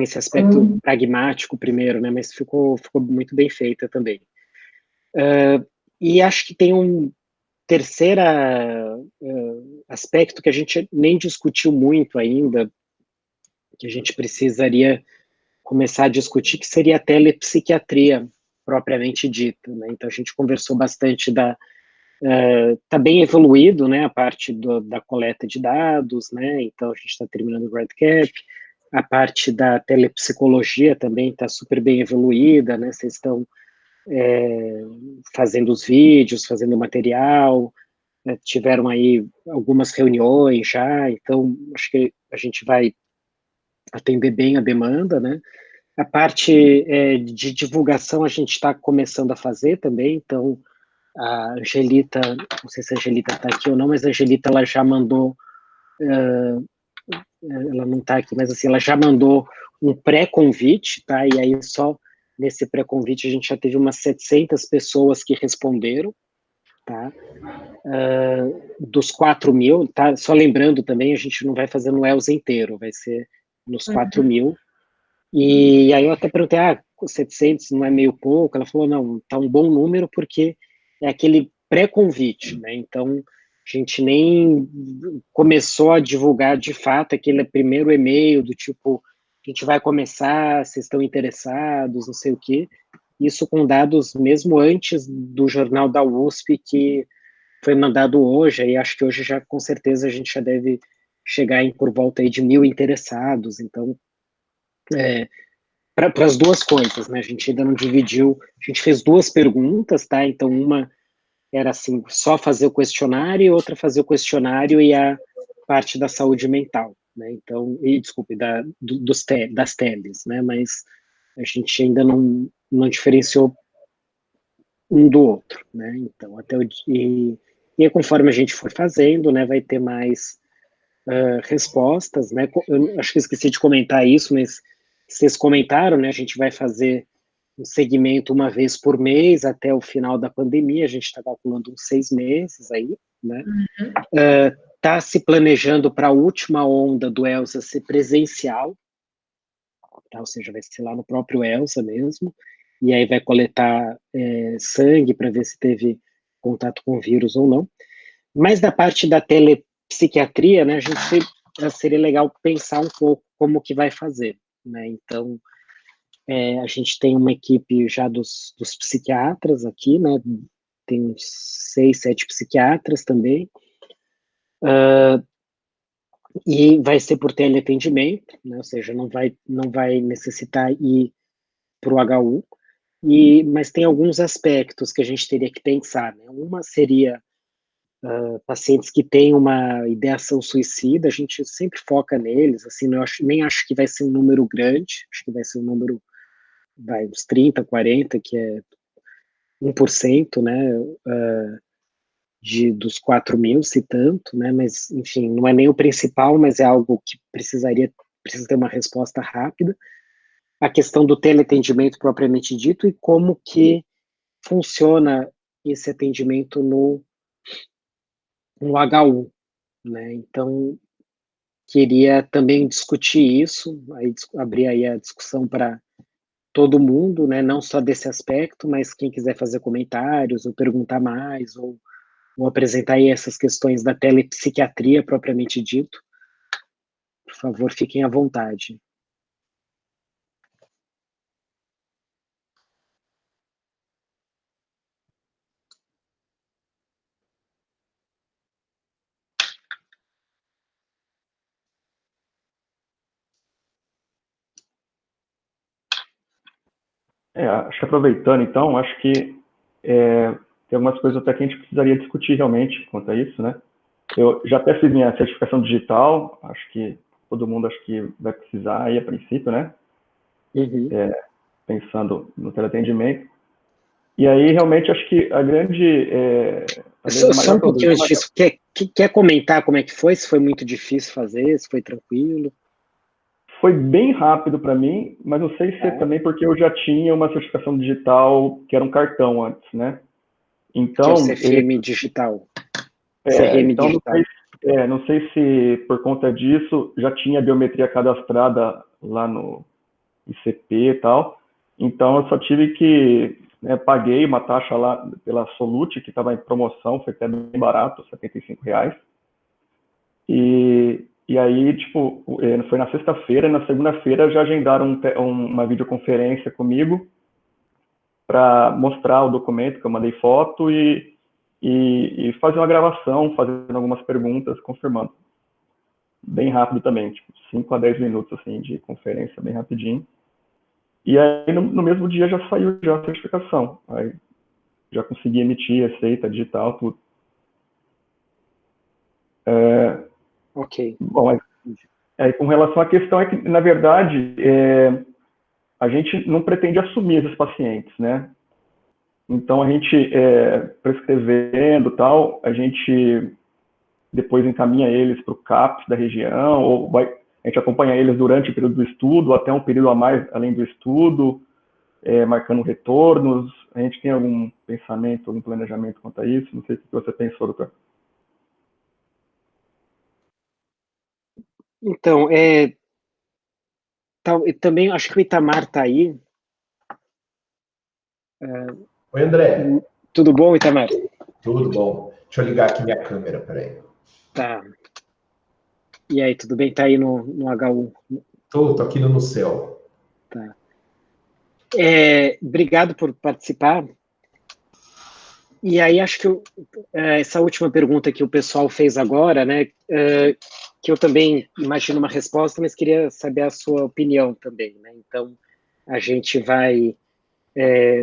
esse aspecto pragmático primeiro, né? Mas ficou muito bem feita também. E acho que tem um terceiro aspecto que a gente nem discutiu muito ainda, que a gente precisaria começar a discutir, que seria a telepsiquiatria propriamente dita, né? Então a gente conversou bastante está bem evoluído, né, a parte da coleta de dados, né, então a gente está terminando o REDCap, a parte da telepsicologia também está super bem evoluída, né, vocês estão fazendo os vídeos, fazendo o material, tiveram aí algumas reuniões já, então acho que a gente vai atender bem a demanda, né? A parte de divulgação a gente está começando a fazer também, então a Angelita, não sei se a Angelita está aqui ou não, mas a Angelita ela já mandou, ela não está aqui, mas assim, ela já mandou um pré-convite, tá? E aí só nesse pré-convite a gente já teve umas 700 pessoas que responderam, tá? Dos 4.000, tá? Só lembrando também, a gente não vai fazer no ELSA inteiro, vai ser nos 4.000. E aí eu até perguntei, 700 não é meio pouco? Ela falou, não, tá um bom número porque é aquele pré-convite, né? Então, a gente nem começou a divulgar de fato aquele primeiro e-mail do tipo, a gente vai começar, vocês estão interessados, não sei o quê. Isso com dados mesmo antes do jornal da USP, que foi mandado hoje, e acho que hoje já, com certeza, a gente já deve chegar em por volta aí de 1.000 interessados, então, para as duas coisas, né, a gente ainda não dividiu, a gente fez 2 perguntas, tá, então uma era assim, só fazer o questionário, e outra fazer o questionário e a parte da saúde mental, né, então, desculpe, das teles, né, mas a gente ainda não diferenciou um do outro, né, então, e conforme a gente for fazendo, né, vai ter mais respostas, né, eu acho que esqueci de comentar isso, mas vocês comentaram, né, a gente vai fazer um segmento uma vez por mês até o final da pandemia, a gente está calculando uns 6 meses aí, né, está se planejando para a última onda do ELSA ser presencial, tá, ou seja, vai ser lá no próprio ELSA mesmo, e aí vai coletar sangue para ver se teve contato com vírus ou não. Mas da parte da telepsiquiatria, né, seria legal pensar um pouco como que vai fazer, né, então a gente tem uma equipe já dos psiquiatras aqui, né, tem uns 6, 7 psiquiatras também, e vai ser por teleatendimento, né, ou seja, não vai necessitar ir para o HU, mas tem alguns aspectos que a gente teria que pensar, né, uma seria pacientes que têm uma ideação suicida, a gente sempre foca neles, assim, nem acho que vai ser um número grande, acho que vai ser um número, uns 30, 40, que é 1%, né, dos 4.000, se tanto, né, mas, enfim, não é nem o principal, mas é algo que precisa ter uma resposta rápida. A questão do teleatendimento propriamente dito e como que funciona esse atendimento no HU, né, então queria também discutir isso, aí abrir aí a discussão para todo mundo, né, não só desse aspecto, mas quem quiser fazer comentários ou perguntar mais, ou apresentar aí essas questões da telepsiquiatria propriamente dito, por favor, fiquem à vontade. Acho que aproveitando, então, acho que tem algumas coisas até que a gente precisaria discutir realmente quanto a isso, né? Eu já até fiz minha certificação digital, acho que todo mundo acho que vai precisar aí a princípio, né? Uhum. Pensando no teleatendimento. E aí, realmente, acho que a grande... Só um pouquinho antes disso, quer comentar como é que foi? Se foi muito difícil fazer, se foi tranquilo? Foi bem rápido para mim, mas não sei se é também porque eu já tinha uma certificação digital que era um cartão antes, né? Então, que é o CFM digital. CRM então digital. Não sei se por conta disso já tinha biometria cadastrada lá no ICP e tal. Então eu só tive que paguei uma taxa lá pela Solute, que estava em promoção, foi até bem barato, R$75. E aí, tipo, foi na sexta-feira, na segunda-feira já agendaram uma videoconferência comigo para mostrar o documento, que eu mandei foto, e fazer uma gravação, fazendo algumas perguntas, confirmando. Bem rápido também, tipo, 5 a 10 minutos assim, de conferência, bem rapidinho. E aí, no mesmo dia, já saiu já a certificação. Aí já consegui emitir receita digital, tudo. Ok. Bom, com relação à questão, é que, na verdade, a gente não pretende assumir esses pacientes, né? Então, a gente, prescrevendo tal, a gente depois encaminha eles para o CAPS da região, ou a gente acompanha eles durante o período do estudo, até um período a mais além do estudo, marcando retornos. A gente tem algum pensamento, algum planejamento quanto a isso? Não sei o que você pensou, doutor. Então, também acho que o Itamar está aí. Oi, André. Tudo bom, Itamar? Tudo bom. Deixa eu ligar aqui minha câmera, peraí. Tá. E aí, tudo bem? Tá aí no H1? Tô aqui no céu. Tá. Obrigado por participar. E aí, acho que essa última pergunta que o pessoal fez agora, né, que eu também imagino uma resposta, mas queria saber a sua opinião também, né? Então, a gente vai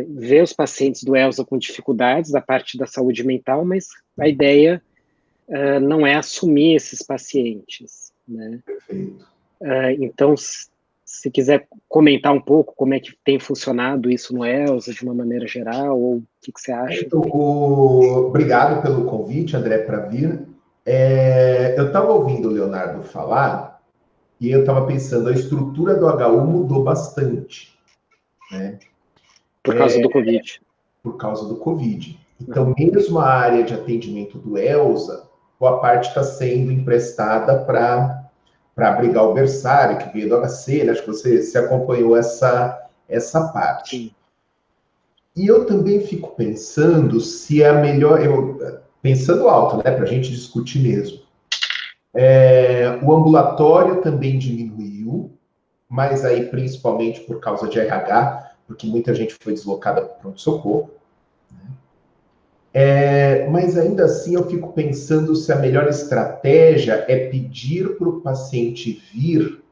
ver os pacientes do ELSA com dificuldades da parte da saúde mental, mas a ideia não é assumir esses pacientes, né? Perfeito. Então, se quiser comentar um pouco como é que tem funcionado isso no ELSA de uma maneira geral, ou o que você acha? Então, obrigado pelo convite, André, para vir. Eu estava ouvindo o Leonardo falar e eu estava pensando, a estrutura do HU mudou bastante, né? Por causa do Covid. Por causa do Covid. Então, mesmo a área de atendimento do ELSA, boa parte está sendo emprestada para abrigar o berçário, que veio do HC, né? Acho que você acompanhou essa parte. Sim. E eu também fico pensando se é a melhor... pensando alto, né? Para a gente discutir mesmo. O ambulatório também diminuiu, mas aí principalmente por causa de RH, porque muita gente foi deslocada para o pronto-socorro. Mas ainda assim eu fico pensando se a melhor estratégia é pedir para o paciente vir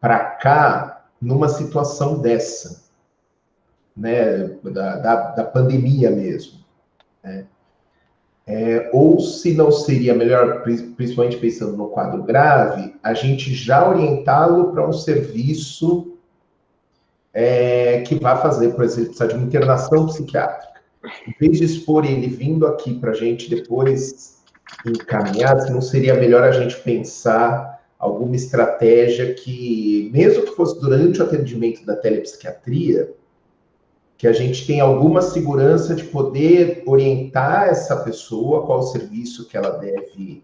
para cá numa situação dessa, né, da pandemia mesmo, né? Ou se não seria melhor, principalmente pensando no quadro grave, a gente já orientá-lo para um serviço que vai fazer, por exemplo, precisar de uma internação psiquiátrica. Em vez de expor ele vindo aqui para a gente depois encaminhar, se não seria melhor a gente pensar alguma estratégia que, mesmo que fosse durante o atendimento da telepsiquiatria, que a gente tenha alguma segurança de poder orientar essa pessoa qual o serviço que ela deve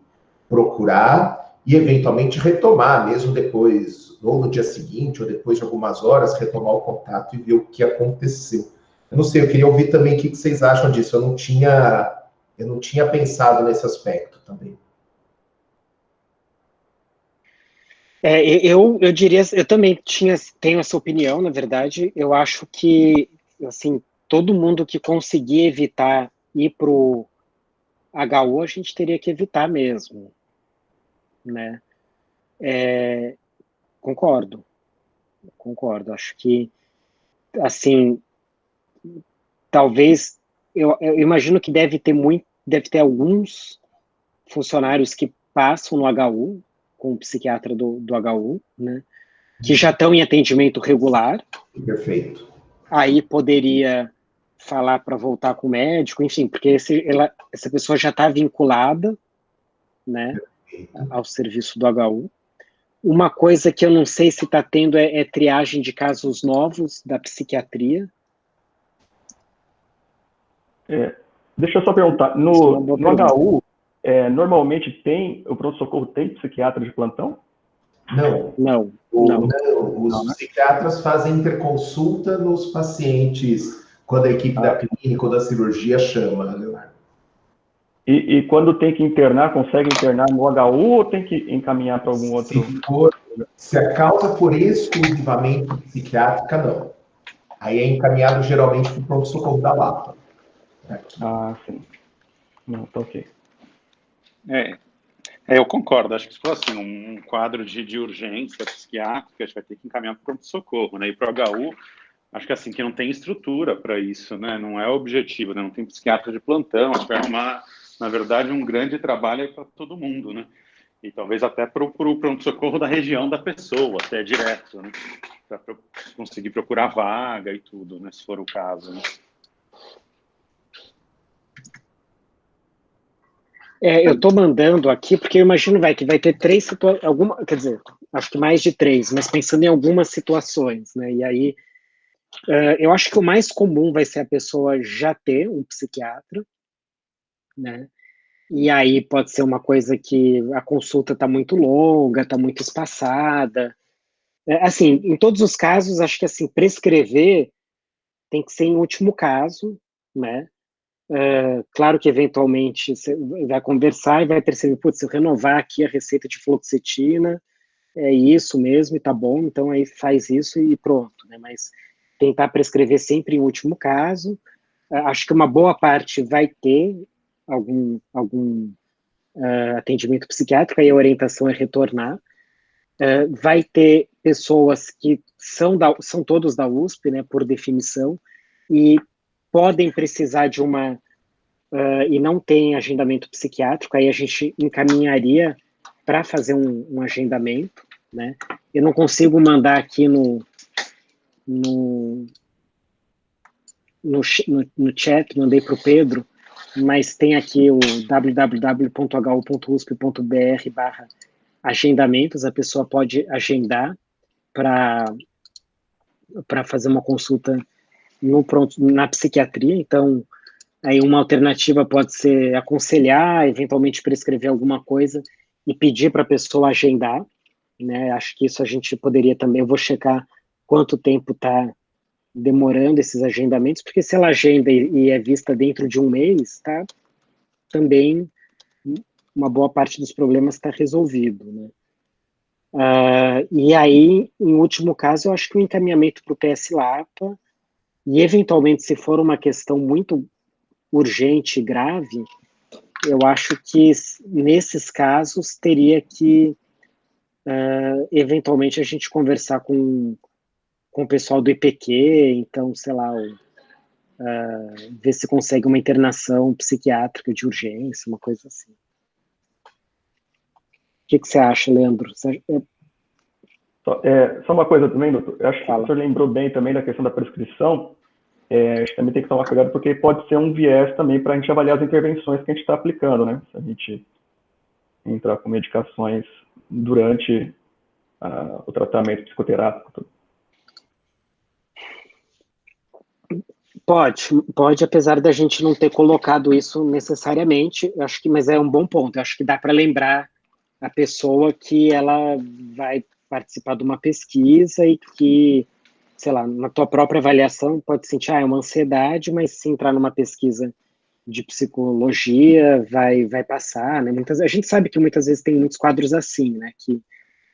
procurar e, eventualmente, retomar, mesmo depois, ou no dia seguinte, ou depois de algumas horas, retomar o contato e ver o que aconteceu. Eu não sei, eu queria ouvir também o que vocês acham disso. Eu não tinha pensado nesse aspecto também. Eu diria, eu também tenho essa opinião, na verdade. Eu acho que, assim, todo mundo que conseguir evitar ir para o HU, a gente teria que evitar mesmo, né? Concordo. Acho que, assim, talvez, eu imagino que deve ter alguns funcionários que passam no HU, com o psiquiatra do HU, né? Que já estão em atendimento regular. Perfeito. Aí poderia falar para voltar com o médico, enfim, porque essa pessoa já está vinculada, né, ao serviço do HU. Uma coisa que eu não sei se está tendo é triagem de casos novos da psiquiatria. Deixa eu só perguntar, no HU, normalmente o pronto-socorro tem psiquiatra de plantão? Não. Os psiquiatras fazem interconsulta nos pacientes, quando a equipe da clínica ou da cirurgia chama, Leonardo. E quando tem que internar, consegue internar no HU ou tem que encaminhar para algum outro? Se a causa for exclusivamente psiquiátrica, não. Aí é encaminhado geralmente para o pronto-socorro da Lapa. Sim. Não, tá ok. Eu concordo. Acho que se for assim, um quadro de urgência psiquiátrica, a gente vai ter que encaminhar para o pronto-socorro, né? E para o HU, acho que assim, que não tem estrutura para isso, né? Não é o objetivo, né? Não tem psiquiatra de plantão, a gente vai arrumar na verdade, um grande trabalho para todo mundo, né? E talvez até para o pronto-socorro da região da pessoa, até direto, né? Para conseguir procurar vaga e tudo, né? Se for o caso, né? Eu estou mandando aqui, porque eu imagino que vai ter 3 situações, quer dizer, acho que mais de 3, mas pensando em algumas situações, né? E aí, eu acho que o mais comum vai ser a pessoa já ter um psiquiatra, né? E aí pode ser uma coisa que a consulta está muito longa, está muito espaçada. Assim, em todos os casos, acho que assim, prescrever tem que ser em último caso, né? Claro que eventualmente você vai conversar e vai perceber, putz, se eu renovar aqui a receita de fluoxetina, é isso mesmo e tá bom, então aí faz isso e pronto, né? Mas tentar prescrever sempre em último caso. Acho que uma boa parte vai ter algum atendimento psiquiátrico, aí a orientação é retornar. Vai ter pessoas que são todos da USP, né, por definição, e podem precisar de uma e não tem agendamento psiquiátrico, aí a gente encaminharia para fazer um agendamento, né? Eu não consigo mandar aqui no chat, mandei para o Pedro, mas tem aqui o www.hu.usp.br/agendamentos, a pessoa pode agendar para fazer uma consulta na psiquiatria. Então, aí uma alternativa pode ser aconselhar, eventualmente prescrever alguma coisa e pedir para a pessoa agendar, né? Acho que isso a gente poderia também, eu vou checar quanto tempo está demorando esses agendamentos, porque se ela agenda e é vista dentro de um mês, tá? Também uma boa parte dos problemas está resolvido, né? E aí, em último caso, eu acho que o encaminhamento para o PS-LAPA, e eventualmente, se for uma questão muito urgente e grave, eu acho que nesses casos teria que, eventualmente, a gente conversar com o pessoal do IPQ, então, sei lá, ver se consegue uma internação psiquiátrica de urgência, uma coisa assim. O que você acha, Leandro? Só uma coisa também, doutor. Eu acho que Fala. o senhor lembrou bem também da questão da prescrição. A gente também tem que tomar cuidado, porque pode ser um viés também para a gente avaliar as intervenções que a gente está aplicando, né? Se a gente entrar com medicações durante o tratamento psicoterápico. Pode, apesar da gente não ter colocado isso necessariamente, eu acho que, mas é um bom ponto. Eu acho que dá para lembrar a pessoa que ela vai participar de uma pesquisa e que, sei lá, na tua própria avaliação pode sentir, é uma ansiedade, mas se entrar numa pesquisa de psicologia vai passar, né? A gente sabe que muitas vezes tem muitos quadros assim, né? Que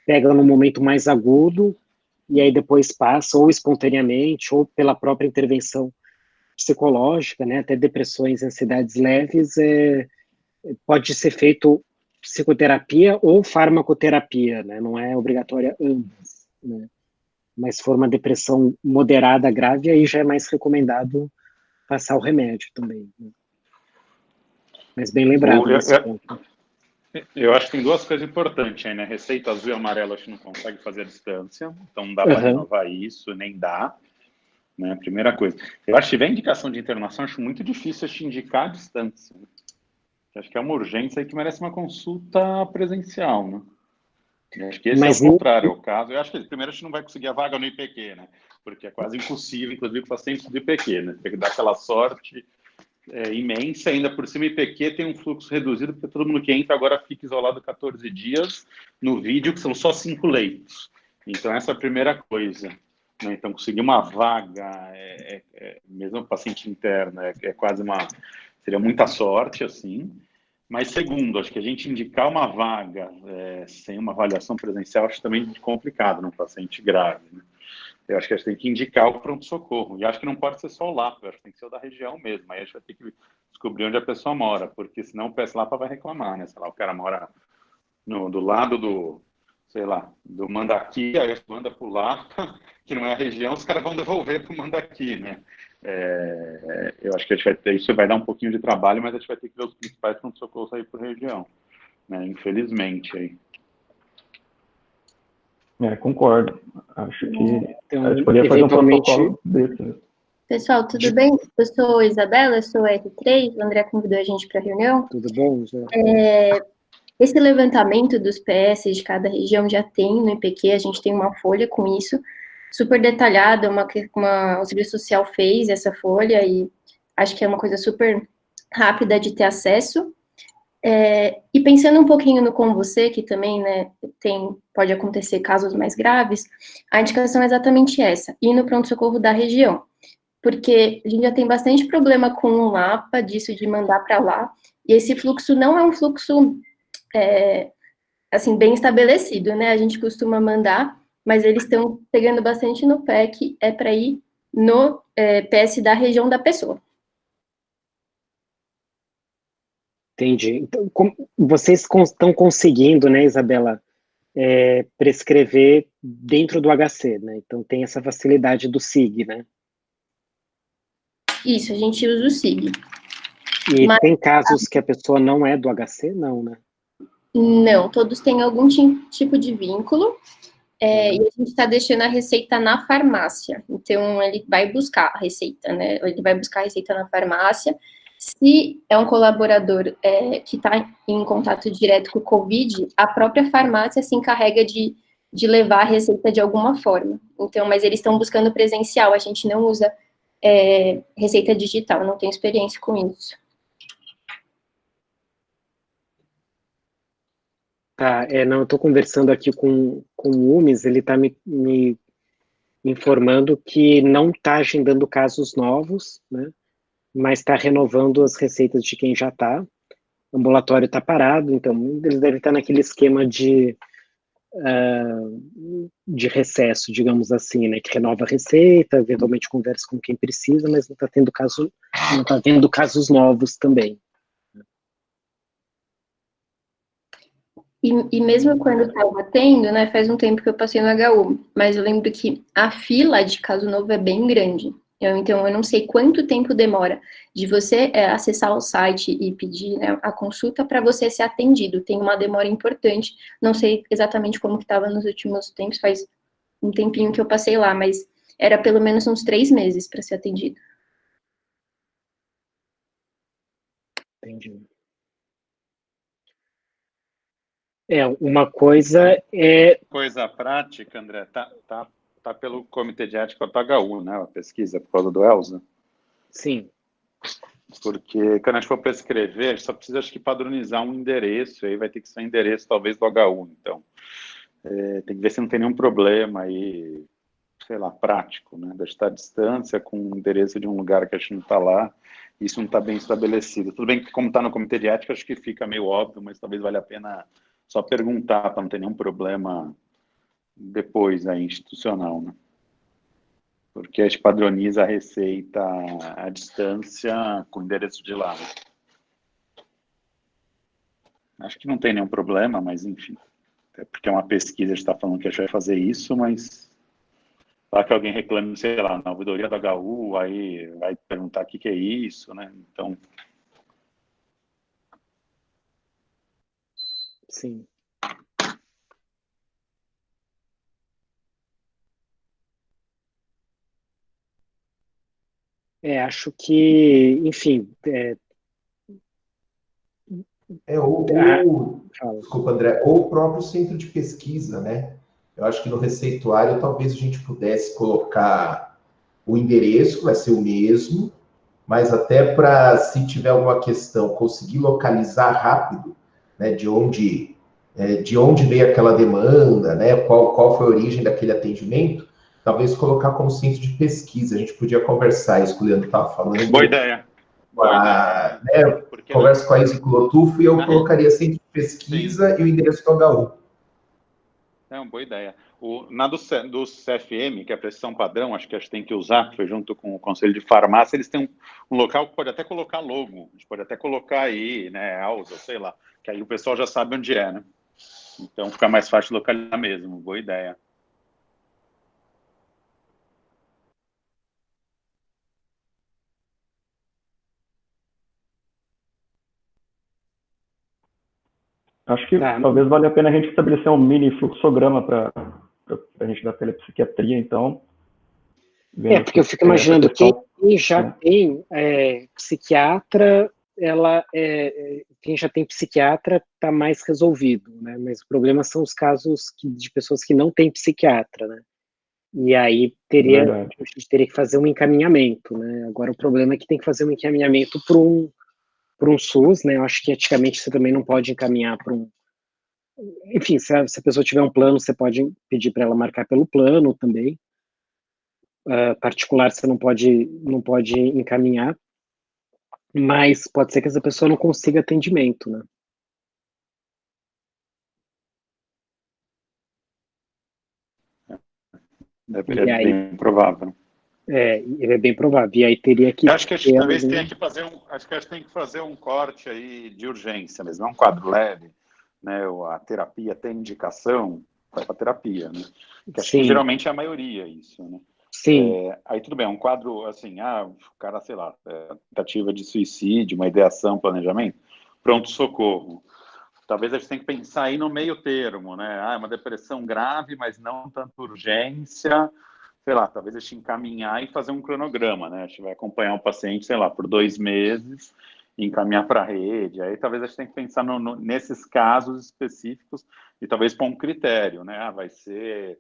pegam no momento mais agudo e aí depois passa, ou espontaneamente, ou pela própria intervenção psicológica, né? Até depressões, ansiedades leves, pode ser feito psicoterapia ou farmacoterapia, né? Não é obrigatória ambas, né? Mas se for uma depressão moderada, grave, aí já é mais recomendado passar o remédio também, né? Mas bem lembrado nesse ponto. Eu acho que tem duas coisas importantes aí, né? Receita azul e amarela a gente não consegue fazer à distância, então não dá para renovar isso, nem dá, né? Primeira coisa. Eu acho que se tiver indicação de internação, acho muito difícil te indicar à distância, né? Acho que é uma urgência aí que merece uma consulta presencial, né? Eu acho que esse é o contrário, é o caso. Eu acho que primeiro a gente não vai conseguir a vaga no IPQ, né? Porque é quase impossível, inclusive, para pacientes do IPQ, né? Tem que dar aquela sorte imensa, ainda por cima o IPQ tem um fluxo reduzido, porque todo mundo que entra agora fica isolado 14 dias no vídeo, que são só 5 leitos. Então, essa é a primeira coisa, né? Então, conseguir uma vaga, mesmo paciente interno, quase seria muita sorte, assim. Mas, segundo, acho que a gente indicar uma vaga sem uma avaliação presencial, acho também complicado num paciente grave, né? Eu acho que a gente tem que indicar o pronto-socorro. E acho que não pode ser só o LAPA, acho que tem que ser o da região mesmo. Aí a gente vai ter que descobrir onde a pessoa mora, porque senão o PS-LAPA vai reclamar, né? Sei lá, o cara mora do lado do sei lá, do Mandaqui, aí manda para o Lapa, que não é a região, os caras vão devolver para o Mandaqui, né? Eu acho que a gente vai ter, isso vai dar um pouquinho de trabalho, mas a gente vai ter que ver os principais pronto-socorros aí por região, né? Infelizmente aí. Concordo. Acho que Então, a gente poderia fazer um eventualmente... protocolo desse. Pessoal, tudo bem? Eu sou a Isabela, eu sou a R3, o André convidou a gente para a reunião. Tudo bom, já? Esse levantamento dos PS de cada região já tem no IPQ, a gente tem uma folha com isso, super detalhada, o Serviço Social fez essa folha e acho que é uma coisa super rápida de ter acesso. E pensando um pouquinho no Com Você, que também, né, pode acontecer casos mais graves, a indicação é exatamente essa, ir no pronto-socorro da região, porque a gente já tem bastante problema com o Lapa, disso de mandar para lá, e esse fluxo não é um fluxo, assim, bem estabelecido, né, a gente costuma mandar, mas eles estão pegando bastante no pé que é para ir no PS da região da pessoa. Entendi. Então, vocês estão conseguindo, né, Isabela, prescrever dentro do HC, né? Então tem essa facilidade do SIG, né? Isso, a gente usa o SIG. E tem casos que a pessoa não é do HC? Não, né? Não, todos têm algum tipo de vínculo, e a gente está deixando a receita na farmácia. Então, ele vai buscar a receita, né? Ele vai buscar a receita na farmácia. Se é um colaborador que está em contato direto com o Covid, a própria farmácia se encarrega de levar a receita de alguma forma. Então, mas eles estão buscando presencial, a gente não usa receita digital, não tenho experiência com isso. Tá, não, eu estou conversando aqui com o Umes, ele está me informando que não está agendando casos novos, né? Mas está renovando as receitas de quem já está. O ambulatório está parado, então eles devem estar naquele esquema de recesso, digamos assim, né, que renova a receita, eventualmente conversa com quem precisa, mas não está tendo casos novos também. E mesmo quando estava tendo, né, faz um tempo que eu passei no HU, mas eu lembro que a fila de caso novo é bem grande. Então, eu não sei quanto tempo demora de você acessar o site e pedir, né, a consulta para você ser atendido. Tem uma demora importante. Não sei exatamente como que estava nos últimos tempos, faz um tempinho que eu passei lá, mas era pelo menos uns 3 meses para ser atendido. Entendi. Uma coisa Coisa prática, André, tá pelo Comitê de Ética do HU, né, a pesquisa, por causa do Elza? Sim. Porque quando a gente for prescrever, a gente só precisa, acho que, padronizar um endereço, aí vai ter que ser um endereço, talvez, do HU, então. Tem que ver se não tem nenhum problema aí, sei lá, prático, né, de estar à distância com o endereço de um lugar que a gente não está lá, isso não está bem estabelecido. Tudo bem que, como está no Comitê de Ética, acho que fica meio óbvio, mas talvez valha a pena só perguntar para não ter nenhum problema depois aí, institucional, né? Porque a gente padroniza a receita à distância com o endereço de lá. Né? Acho que não tem nenhum problema, mas enfim. Até porque é uma pesquisa, a gente está falando que a gente vai fazer isso, mas para que alguém reclame, sei lá, na ouvidoria do HU, aí vai perguntar o que é isso, né? Então... Sim. Acho que, enfim... Desculpa, André, ou o próprio centro de pesquisa, né? Eu acho que no receituário talvez a gente pudesse colocar o endereço, vai ser o mesmo, mas até para, se tiver alguma questão, conseguir localizar rápido, né, de onde veio aquela demanda, né, qual foi a origem daquele atendimento, talvez colocar como centro de pesquisa. A gente podia conversar, isso que o Leandro estava falando. Boa ideia. Converso com a Isa Clotufo e eu colocaria centro de pesquisa e o endereço do HU. É uma boa ideia. Na do CFM, que é a prestação padrão, acho que a gente tem que usar, que foi junto com o Conselho de Farmácia, eles têm um local que pode até colocar logo, a gente pode até colocar aí, né, Alza, sei lá, que aí o pessoal já sabe onde é, né? Então fica mais fácil localizar mesmo, boa ideia. Acho que talvez valha a pena a gente estabelecer um mini fluxograma para a gente da telepsiquiatria, então. Porque eu fico imaginando quem já tem psiquiatra, quem já tem psiquiatra está mais resolvido, né? Mas o problema são os casos de pessoas que não têm psiquiatra, né? E aí a gente teria que fazer um encaminhamento, né? Agora o problema é que tem que fazer um encaminhamento para um SUS, né? Eu acho que eticamente você também não pode encaminhar para um... Enfim, se a pessoa tiver um plano, você pode pedir para ela marcar pelo plano também. Particular você não pode encaminhar, mas pode ser que essa pessoa não consiga atendimento, né? É bem provável. É bem provável. E aí teria que... Acho que a gente talvez tenha que fazer um corte aí de urgência mesmo, é um quadro leve, né? A terapia tem indicação, vai para terapia, né? Que acho que geralmente é a maioria isso, né? Sim. Aí tudo bem, um quadro assim, o cara, sei lá, tentativa de suicídio, uma ideação, planejamento, pronto-socorro. Talvez a gente tenha que pensar aí no meio termo, né? Uma depressão grave, mas não tanta urgência, sei lá, talvez a gente encaminhar e fazer um cronograma, né? A gente vai acompanhar um paciente, sei lá, por 2 meses, e encaminhar para a rede. Aí talvez a gente tenha que pensar nesses casos específicos e talvez pôr um critério, né? Vai ser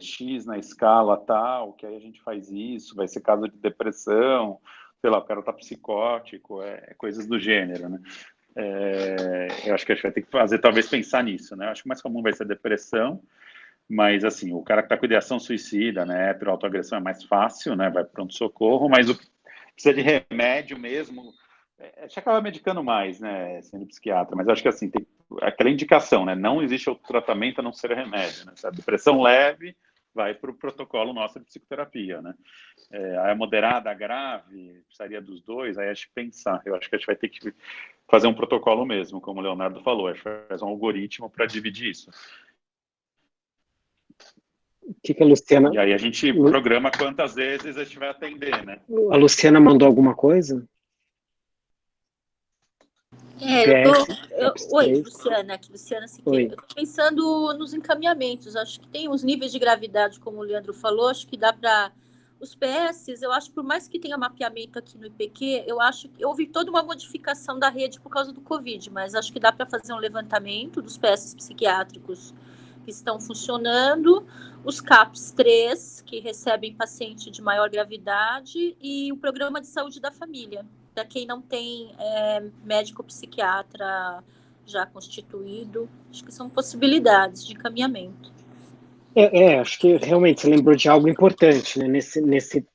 X na escala tal, que aí a gente faz isso, vai ser caso de depressão, sei lá, o cara tá psicótico, coisas do gênero, né? Eu acho que a gente vai ter que fazer, talvez, pensar nisso, né? Eu acho que o mais comum vai ser depressão, mas, assim, o cara que está com ideação suicida, né, autoagressão é mais fácil, né, vai para pronto-socorro, mas o que precisa de remédio mesmo, a gente acaba medicando mais, né, sendo psiquiatra, mas eu acho que, assim, tem aquela indicação, né, não existe outro tratamento a não ser remédio, né, se a depressão leve, vai para o protocolo nosso de psicoterapia, né. A moderada, a grave, precisaria dos dois, aí a gente pensar, eu acho que a gente vai ter que fazer um protocolo mesmo, como o Leonardo falou, a gente faz um algoritmo para dividir isso. O que a Luciana... E aí a gente programa quantas vezes a gente vai atender, né? A Luciana mandou alguma coisa? Oi, Luciana, aqui, Luciana Siqueira. Eu estou pensando nos encaminhamentos, acho que tem os níveis de gravidade, como o Leandro falou, acho que dá para... Os PS, eu acho que por mais que tenha mapeamento aqui no IPQ, eu acho que houve toda uma modificação da rede por causa do Covid, mas acho que dá para fazer um levantamento dos PS psiquiátricos que estão funcionando, os CAPs 3, que recebem paciente de maior gravidade, e o programa de saúde da família, para quem não tem médico psiquiatra já constituído. Acho que são possibilidades de encaminhamento. Acho que realmente você lembrou de algo importante, né?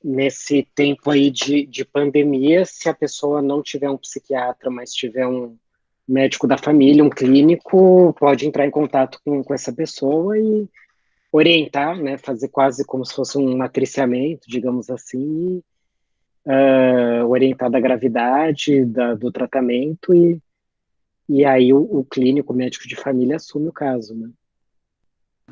Nesse tempo aí de pandemia, se a pessoa não tiver um psiquiatra, mas tiver um médico da família, um clínico, pode entrar em contato com essa pessoa e orientar, né? Fazer quase como se fosse um matriciamento, digamos assim, orientar da gravidade, do tratamento, e aí o clínico, o médico de família assume o caso, né?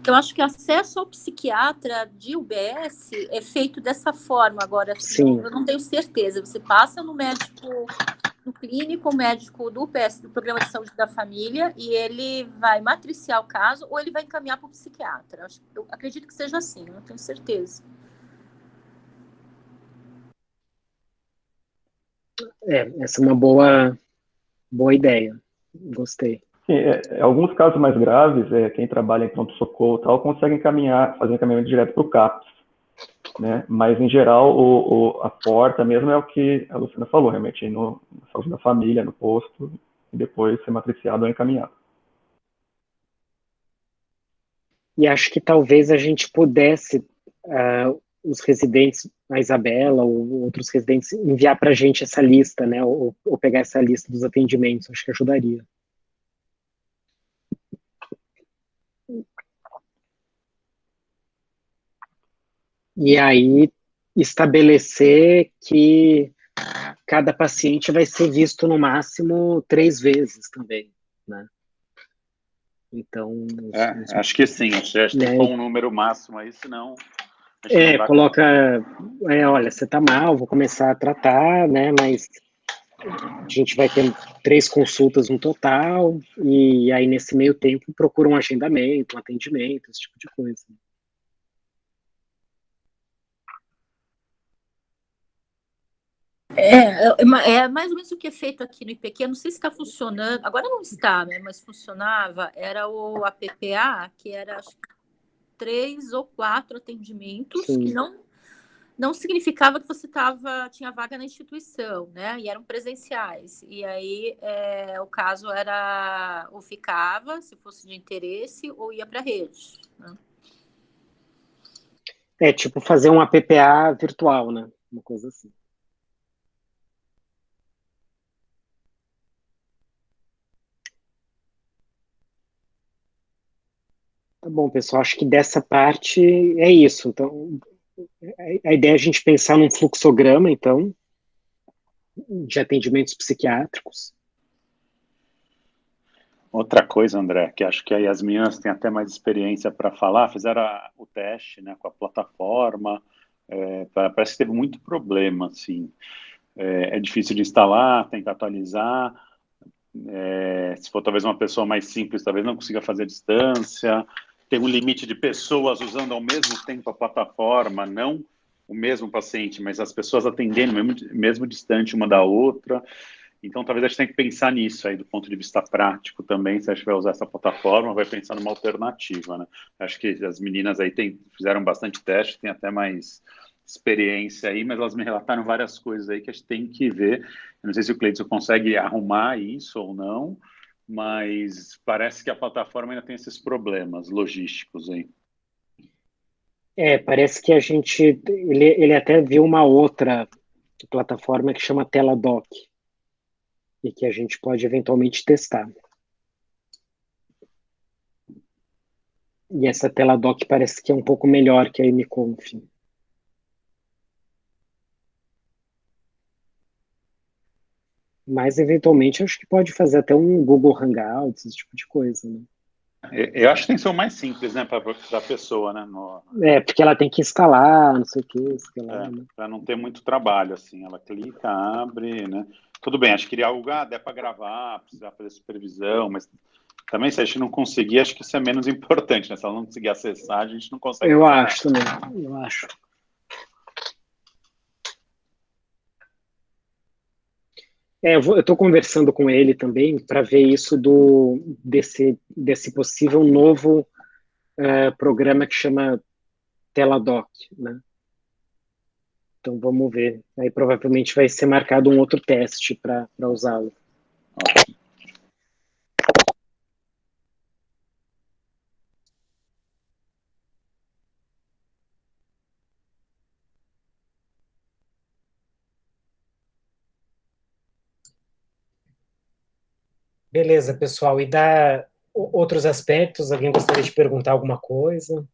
Eu acho que acesso ao psiquiatra de UBS é feito dessa forma. Agora, assim, eu não tenho certeza. Você passa no médico, no clínico, o médico do UBS, do Programa de Saúde da Família, e ele vai matriciar o caso ou ele vai encaminhar para o psiquiatra. Eu acredito que seja assim, eu não tenho certeza. Essa é uma boa ideia. Gostei. Sim, alguns casos mais graves, quem trabalha em pronto-socorro e tal, consegue fazer encaminhamento direto para o CAPS, né? Mas, em geral, a porta mesmo é o que a Luciana falou, realmente, ir na saúde da família, no posto, e depois ser matriciado ou encaminhado. E acho que talvez a gente pudesse, os residentes, a Isabela ou outros residentes, enviar para a gente essa lista, né? Ou pegar essa lista dos atendimentos, acho que ajudaria. E aí estabelecer que cada paciente vai ser visto no máximo 3 vezes também, né? Então, acho que sim, acho que tem que pôr um número máximo aí, senão... coloca, olha, você tá mal, vou começar a tratar, né, mas a gente vai ter 3 consultas no total, e aí nesse meio tempo procura um agendamento, um atendimento, esse tipo de coisa. É mais ou menos o que é feito aqui no IPQ, não sei se está funcionando, agora não está, né, mas funcionava, era o APPA, que era acho que 3 ou 4 atendimentos, Sim. Que não significava que você tinha vaga na instituição, né, e eram presenciais, e aí o caso era, ou ficava, se fosse de interesse, ou ia para a rede, né? Tipo fazer um APPA virtual, né, uma coisa assim. Tá bom, pessoal, acho que dessa parte é isso. Então, a ideia é a gente pensar num fluxograma, então, de atendimentos psiquiátricos. Outra coisa, André, que acho que aí as meninas têm até mais experiência para falar, fizeram o teste, né, com a plataforma, parece que teve muito problema, assim, é difícil de instalar, tem que atualizar, se for talvez uma pessoa mais simples, talvez não consiga fazer a distância, tem um limite de pessoas usando ao mesmo tempo a plataforma, não o mesmo paciente, mas as pessoas atendendo mesmo distante uma da outra. Então, talvez a gente tenha que pensar nisso aí, do ponto de vista prático também, se a gente vai usar essa plataforma, vai pensar numa alternativa, né? Acho que as meninas aí fizeram bastante teste, tem até mais experiência aí, mas elas me relataram várias coisas aí que a gente tem que ver. Eu não sei se o Cleiton consegue arrumar isso ou não, mas parece que a plataforma ainda tem esses problemas logísticos aí. Parece que ele até viu uma outra plataforma que chama Teladoc, e que a gente pode eventualmente testar. E essa Teladoc parece que é um pouco melhor que a MConf. Mas, eventualmente, acho que pode fazer até um Google Hangouts, esse tipo de coisa, né? Eu acho que tem que ser o mais simples, né, para a pessoa, né? Porque ela tem que instalar, não sei o que, né? Para não ter muito trabalho, assim, ela clica, abre, né? Tudo bem, acho que queria algo, der para gravar, precisar fazer supervisão, mas também se a gente não conseguir, acho que isso é menos importante, né? Se ela não conseguir acessar, a gente não consegue. Eu acho também, eu acho. Eu estou conversando com ele também para ver isso desse possível novo programa que chama Teladoc, né? Então vamos ver. Aí provavelmente vai ser marcado um outro teste para usá-lo. Beleza, pessoal. E outros aspectos? Alguém gostaria de perguntar alguma coisa?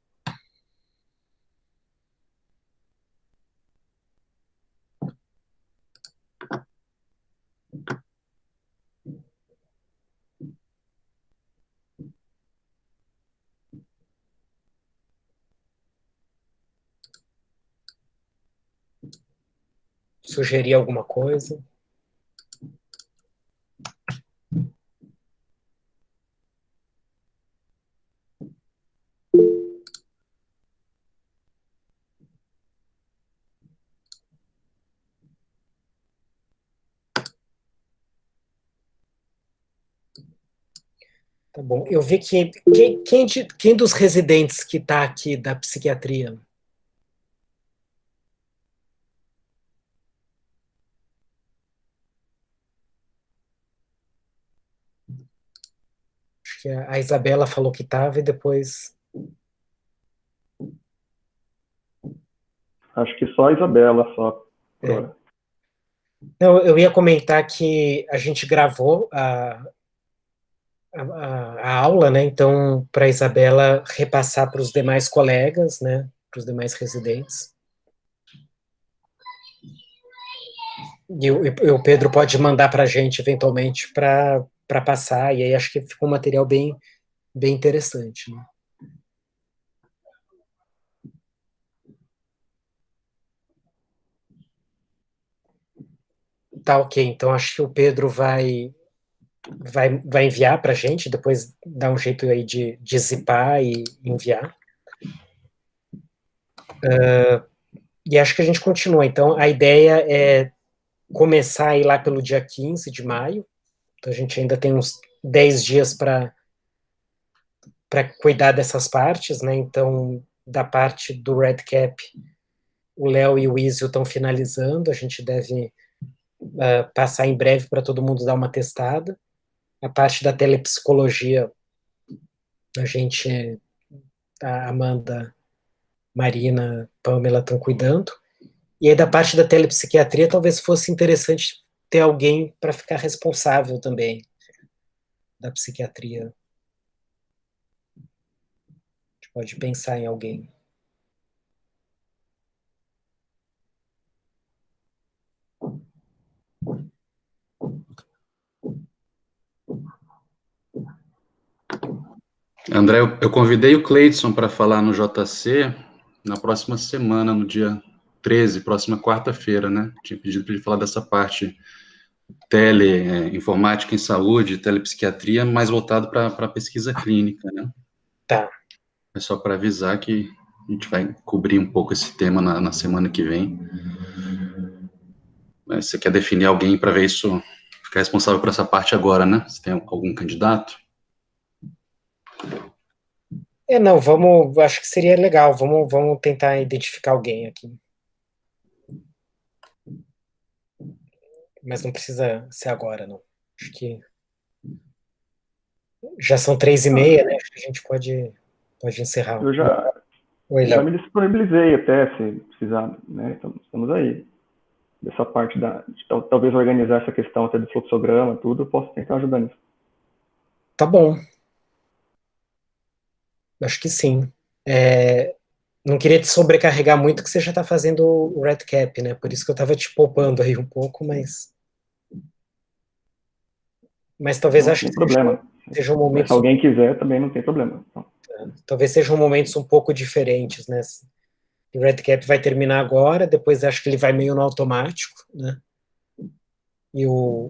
Sugerir alguma coisa? Tá bom. Eu vi que quem dos residentes que está aqui da psiquiatria? Acho que a Isabela falou que estava e depois... Acho que só a Isabela, só. Não, eu ia comentar que a gente gravou a aula, né? Então, para a Isabela repassar para os demais colegas, né? Para os demais residentes. E o Pedro pode mandar para a gente, eventualmente, para passar. E aí acho que ficou um material bem bem interessante, né? Tá, ok. Então, acho que o Pedro vai enviar para a gente, depois dar um jeito aí de zipar e enviar. E acho que a gente continua. Então, a ideia é começar aí lá pelo dia 15 de maio. Então, a gente ainda tem uns 10 dias para cuidar dessas partes, né? Então, da parte do Red Cap, o Léo e o Izio estão finalizando. A gente deve passar em breve para todo mundo dar uma testada. A parte da telepsicologia, a Amanda, Marina, Pamela estão cuidando. E aí da parte da telepsiquiatria, talvez fosse interessante ter alguém para ficar responsável também da psiquiatria. A gente pode pensar em alguém. André, eu convidei o Cleidson para falar no JC na próxima semana, no dia 13, próxima quarta-feira, né? Tinha pedido para ele falar dessa parte informática em saúde, telepsiquiatria, mais voltado para a pesquisa clínica, né? Tá. É só para avisar que a gente vai cobrir um pouco esse tema na semana que vem. Você quer definir alguém para ver isso, ficar responsável por essa parte agora, né? Você tem algum candidato? Não, acho que seria legal, vamos tentar identificar alguém aqui. Mas não precisa ser agora, não. Acho que já são 3h30, né? Acho que a gente pode encerrar. Eu Oi, já Léo. me disponibilizei até, se precisar, né? Então, estamos aí. Dessa parte de talvez organizar essa questão até do fluxograma, tudo, eu posso tentar ajudar nisso. Tá bom. Acho que sim. Não queria te sobrecarregar muito, que você já está fazendo o Red Cap, né? Por isso que eu estava te poupando aí um pouco, mas talvez Não tem problema. Seja um momento. Se alguém quiser, também não tem problema. Então. Talvez sejam momentos um pouco diferentes, né? O Red Cap vai terminar agora, depois acho que ele vai meio no automático, né? E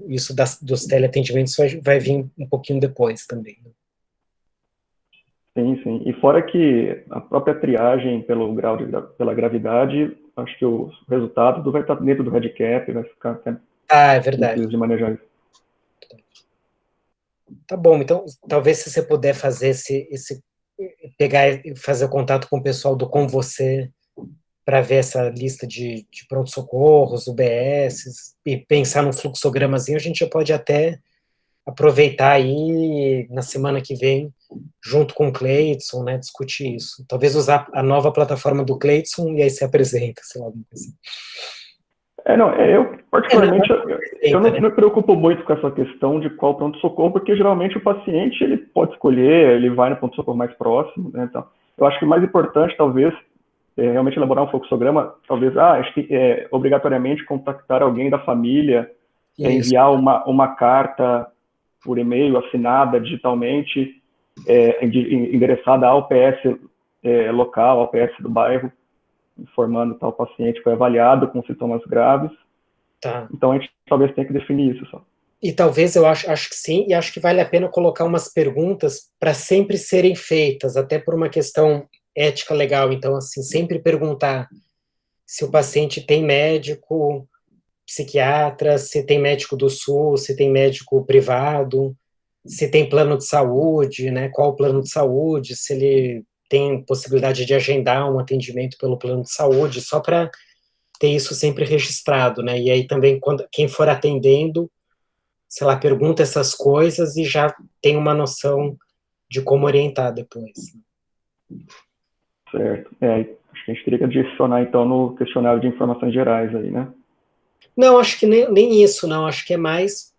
isso dos teleatendimentos vai vir um pouquinho depois também. Né? Sim, sim. E fora que a própria triagem pela gravidade, acho que o resultado vai estar dentro do Red Cap, vai ficar até é verdade. simples de manejar isso. Tá bom, então talvez se você puder fazer pegar e fazer o contato com o pessoal do Com Você para ver essa lista de pronto-socorros, UBS, e pensar num fluxogramazinho, a gente já pode até aproveitar aí na semana que vem, junto com o Cleidson, né, discutir isso. Talvez usar a nova plataforma do Cleidson e aí se apresenta, sei lá, alguma coisa. Eu particularmente, eu não me preocupo muito com essa questão de qual pronto-socorro, porque geralmente o paciente ele pode escolher, ele vai no pronto-socorro mais próximo, né, então, eu acho que o mais importante, talvez, realmente elaborar um fluxograma, talvez, obrigatoriamente contactar alguém da família, enviar uma carta por e-mail assinada digitalmente, endereçada ao PS local, ao PS do bairro, informando tal paciente foi avaliado com sintomas graves. Tá. Então a gente talvez tenha que definir isso só. E talvez eu acho que sim, e acho que vale a pena colocar umas perguntas para sempre serem feitas, até por uma questão ética legal. Então, assim, sempre perguntar se o paciente tem médico, psiquiatra, se tem médico do SUS, se tem médico privado, se tem plano de saúde, né? Qual o plano de saúde, se ele tem possibilidade de agendar um atendimento pelo plano de saúde, só para ter isso sempre registrado, né? E aí também, quem for atendendo, sei lá, pergunta essas coisas e já tem uma noção de como orientar depois. Certo. Acho que a gente teria que adicionar, então, no questionário de informações gerais aí, né? Não, acho que nem isso, não. Acho que é mais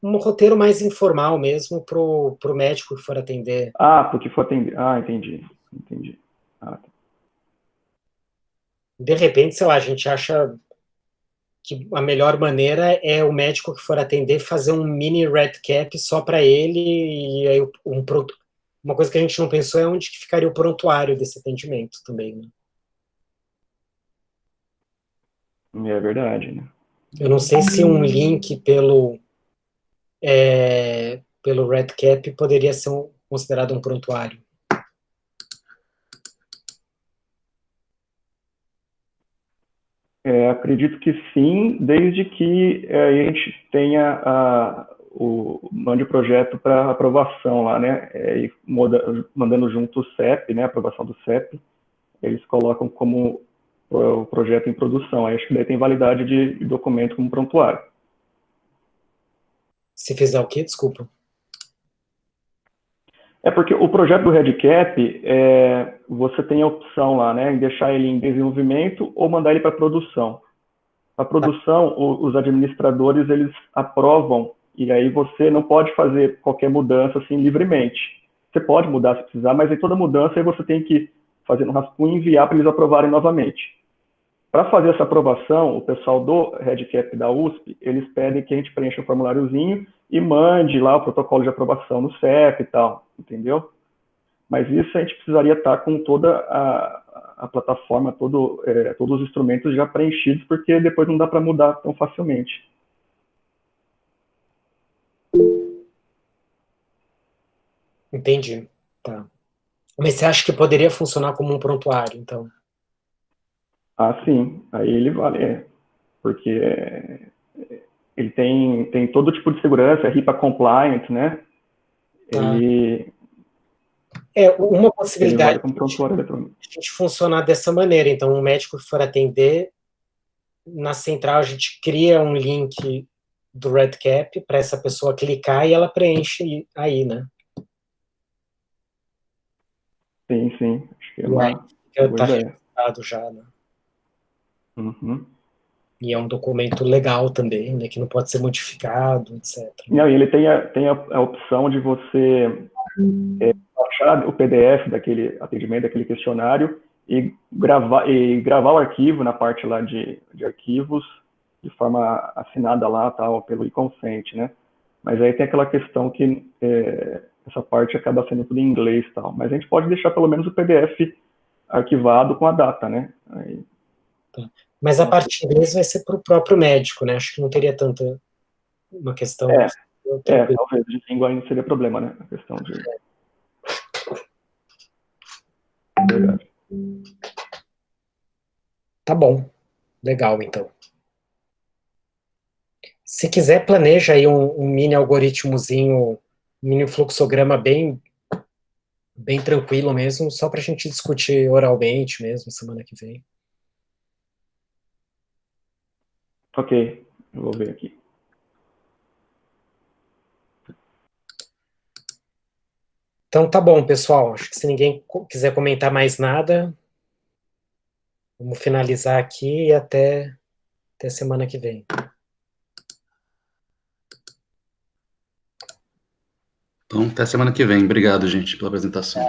um roteiro mais informal mesmo pro médico que for atender. Porque for atender. Entendi. Tá. De repente, sei lá, a gente acha que a melhor maneira é o médico que for atender fazer um mini red cap só para ele, e aí uma coisa que a gente não pensou é onde que ficaria o prontuário desse atendimento também, né? É verdade, né? Eu não sei se um link pelo RedCap poderia ser considerado um prontuário. Acredito que sim, desde que a gente tenha mande o projeto para aprovação lá, né? E mandando junto o CEP, né? Aprovação do CEP, eles colocam como o projeto em produção. Aí acho que daí tem validade de documento como prontuário. Se fizer o quê? Desculpa. Porque o projeto do RedCap, você tem a opção lá, né, em deixar ele em desenvolvimento ou mandar ele para produção. A produção, os administradores, eles aprovam, e aí você não pode fazer qualquer mudança assim livremente. Você pode mudar se precisar, mas em toda mudança aí você tem que fazer um rascunho e enviar para eles aprovarem novamente. Para fazer essa aprovação, o pessoal do RedCap da USP, eles pedem que a gente preencha um formuláriozinho e mande lá o protocolo de aprovação no CEP e tal, entendeu? Mas isso a gente precisaria estar com toda a plataforma, todos os instrumentos já preenchidos, porque depois não dá para mudar tão facilmente. Entendi. Tá. Mas você acha que poderia funcionar como um prontuário, então? Ah, sim. Aí ele vale, porque ele tem todo tipo de segurança, é HIPAA compliant, né? Ele... uma possibilidade como prontuário eletrônico. A gente funcionar dessa maneira. Então, um médico que for atender, na central a gente cria um link do RedCap para essa pessoa clicar e ela preenche aí, né? Sim. Acho que é uma boa ideia. Registrado já, né? Uhum. E é um documento legal também, né? Que não pode ser modificado, etc. Não, e ele tem a opção de você baixar o PDF daquele atendimento, daquele questionário, e gravar o arquivo na parte lá de arquivos, de forma assinada lá, tal, pelo e-consent, né? Mas aí tem aquela questão que essa parte acaba sendo tudo em inglês, tal. Mas a gente pode deixar pelo menos o PDF arquivado com a data, né? Aí... Tá. Mas a parte em inglês vai ser para o próprio médico, né? Acho que não teria tanta uma questão... talvez de língua aí não seria problema, né? A questão de... Verdade. Tá bom. Legal, então. Se quiser, planeja aí um mini algoritmozinho, um mini fluxograma bem tranquilo mesmo, só para a gente discutir oralmente mesmo, semana que vem. Ok, eu vou ver aqui. Então tá bom, pessoal. Acho que se ninguém quiser comentar mais nada, vamos finalizar aqui e até semana que vem. Então, até semana que vem. Obrigado, gente, pela apresentação.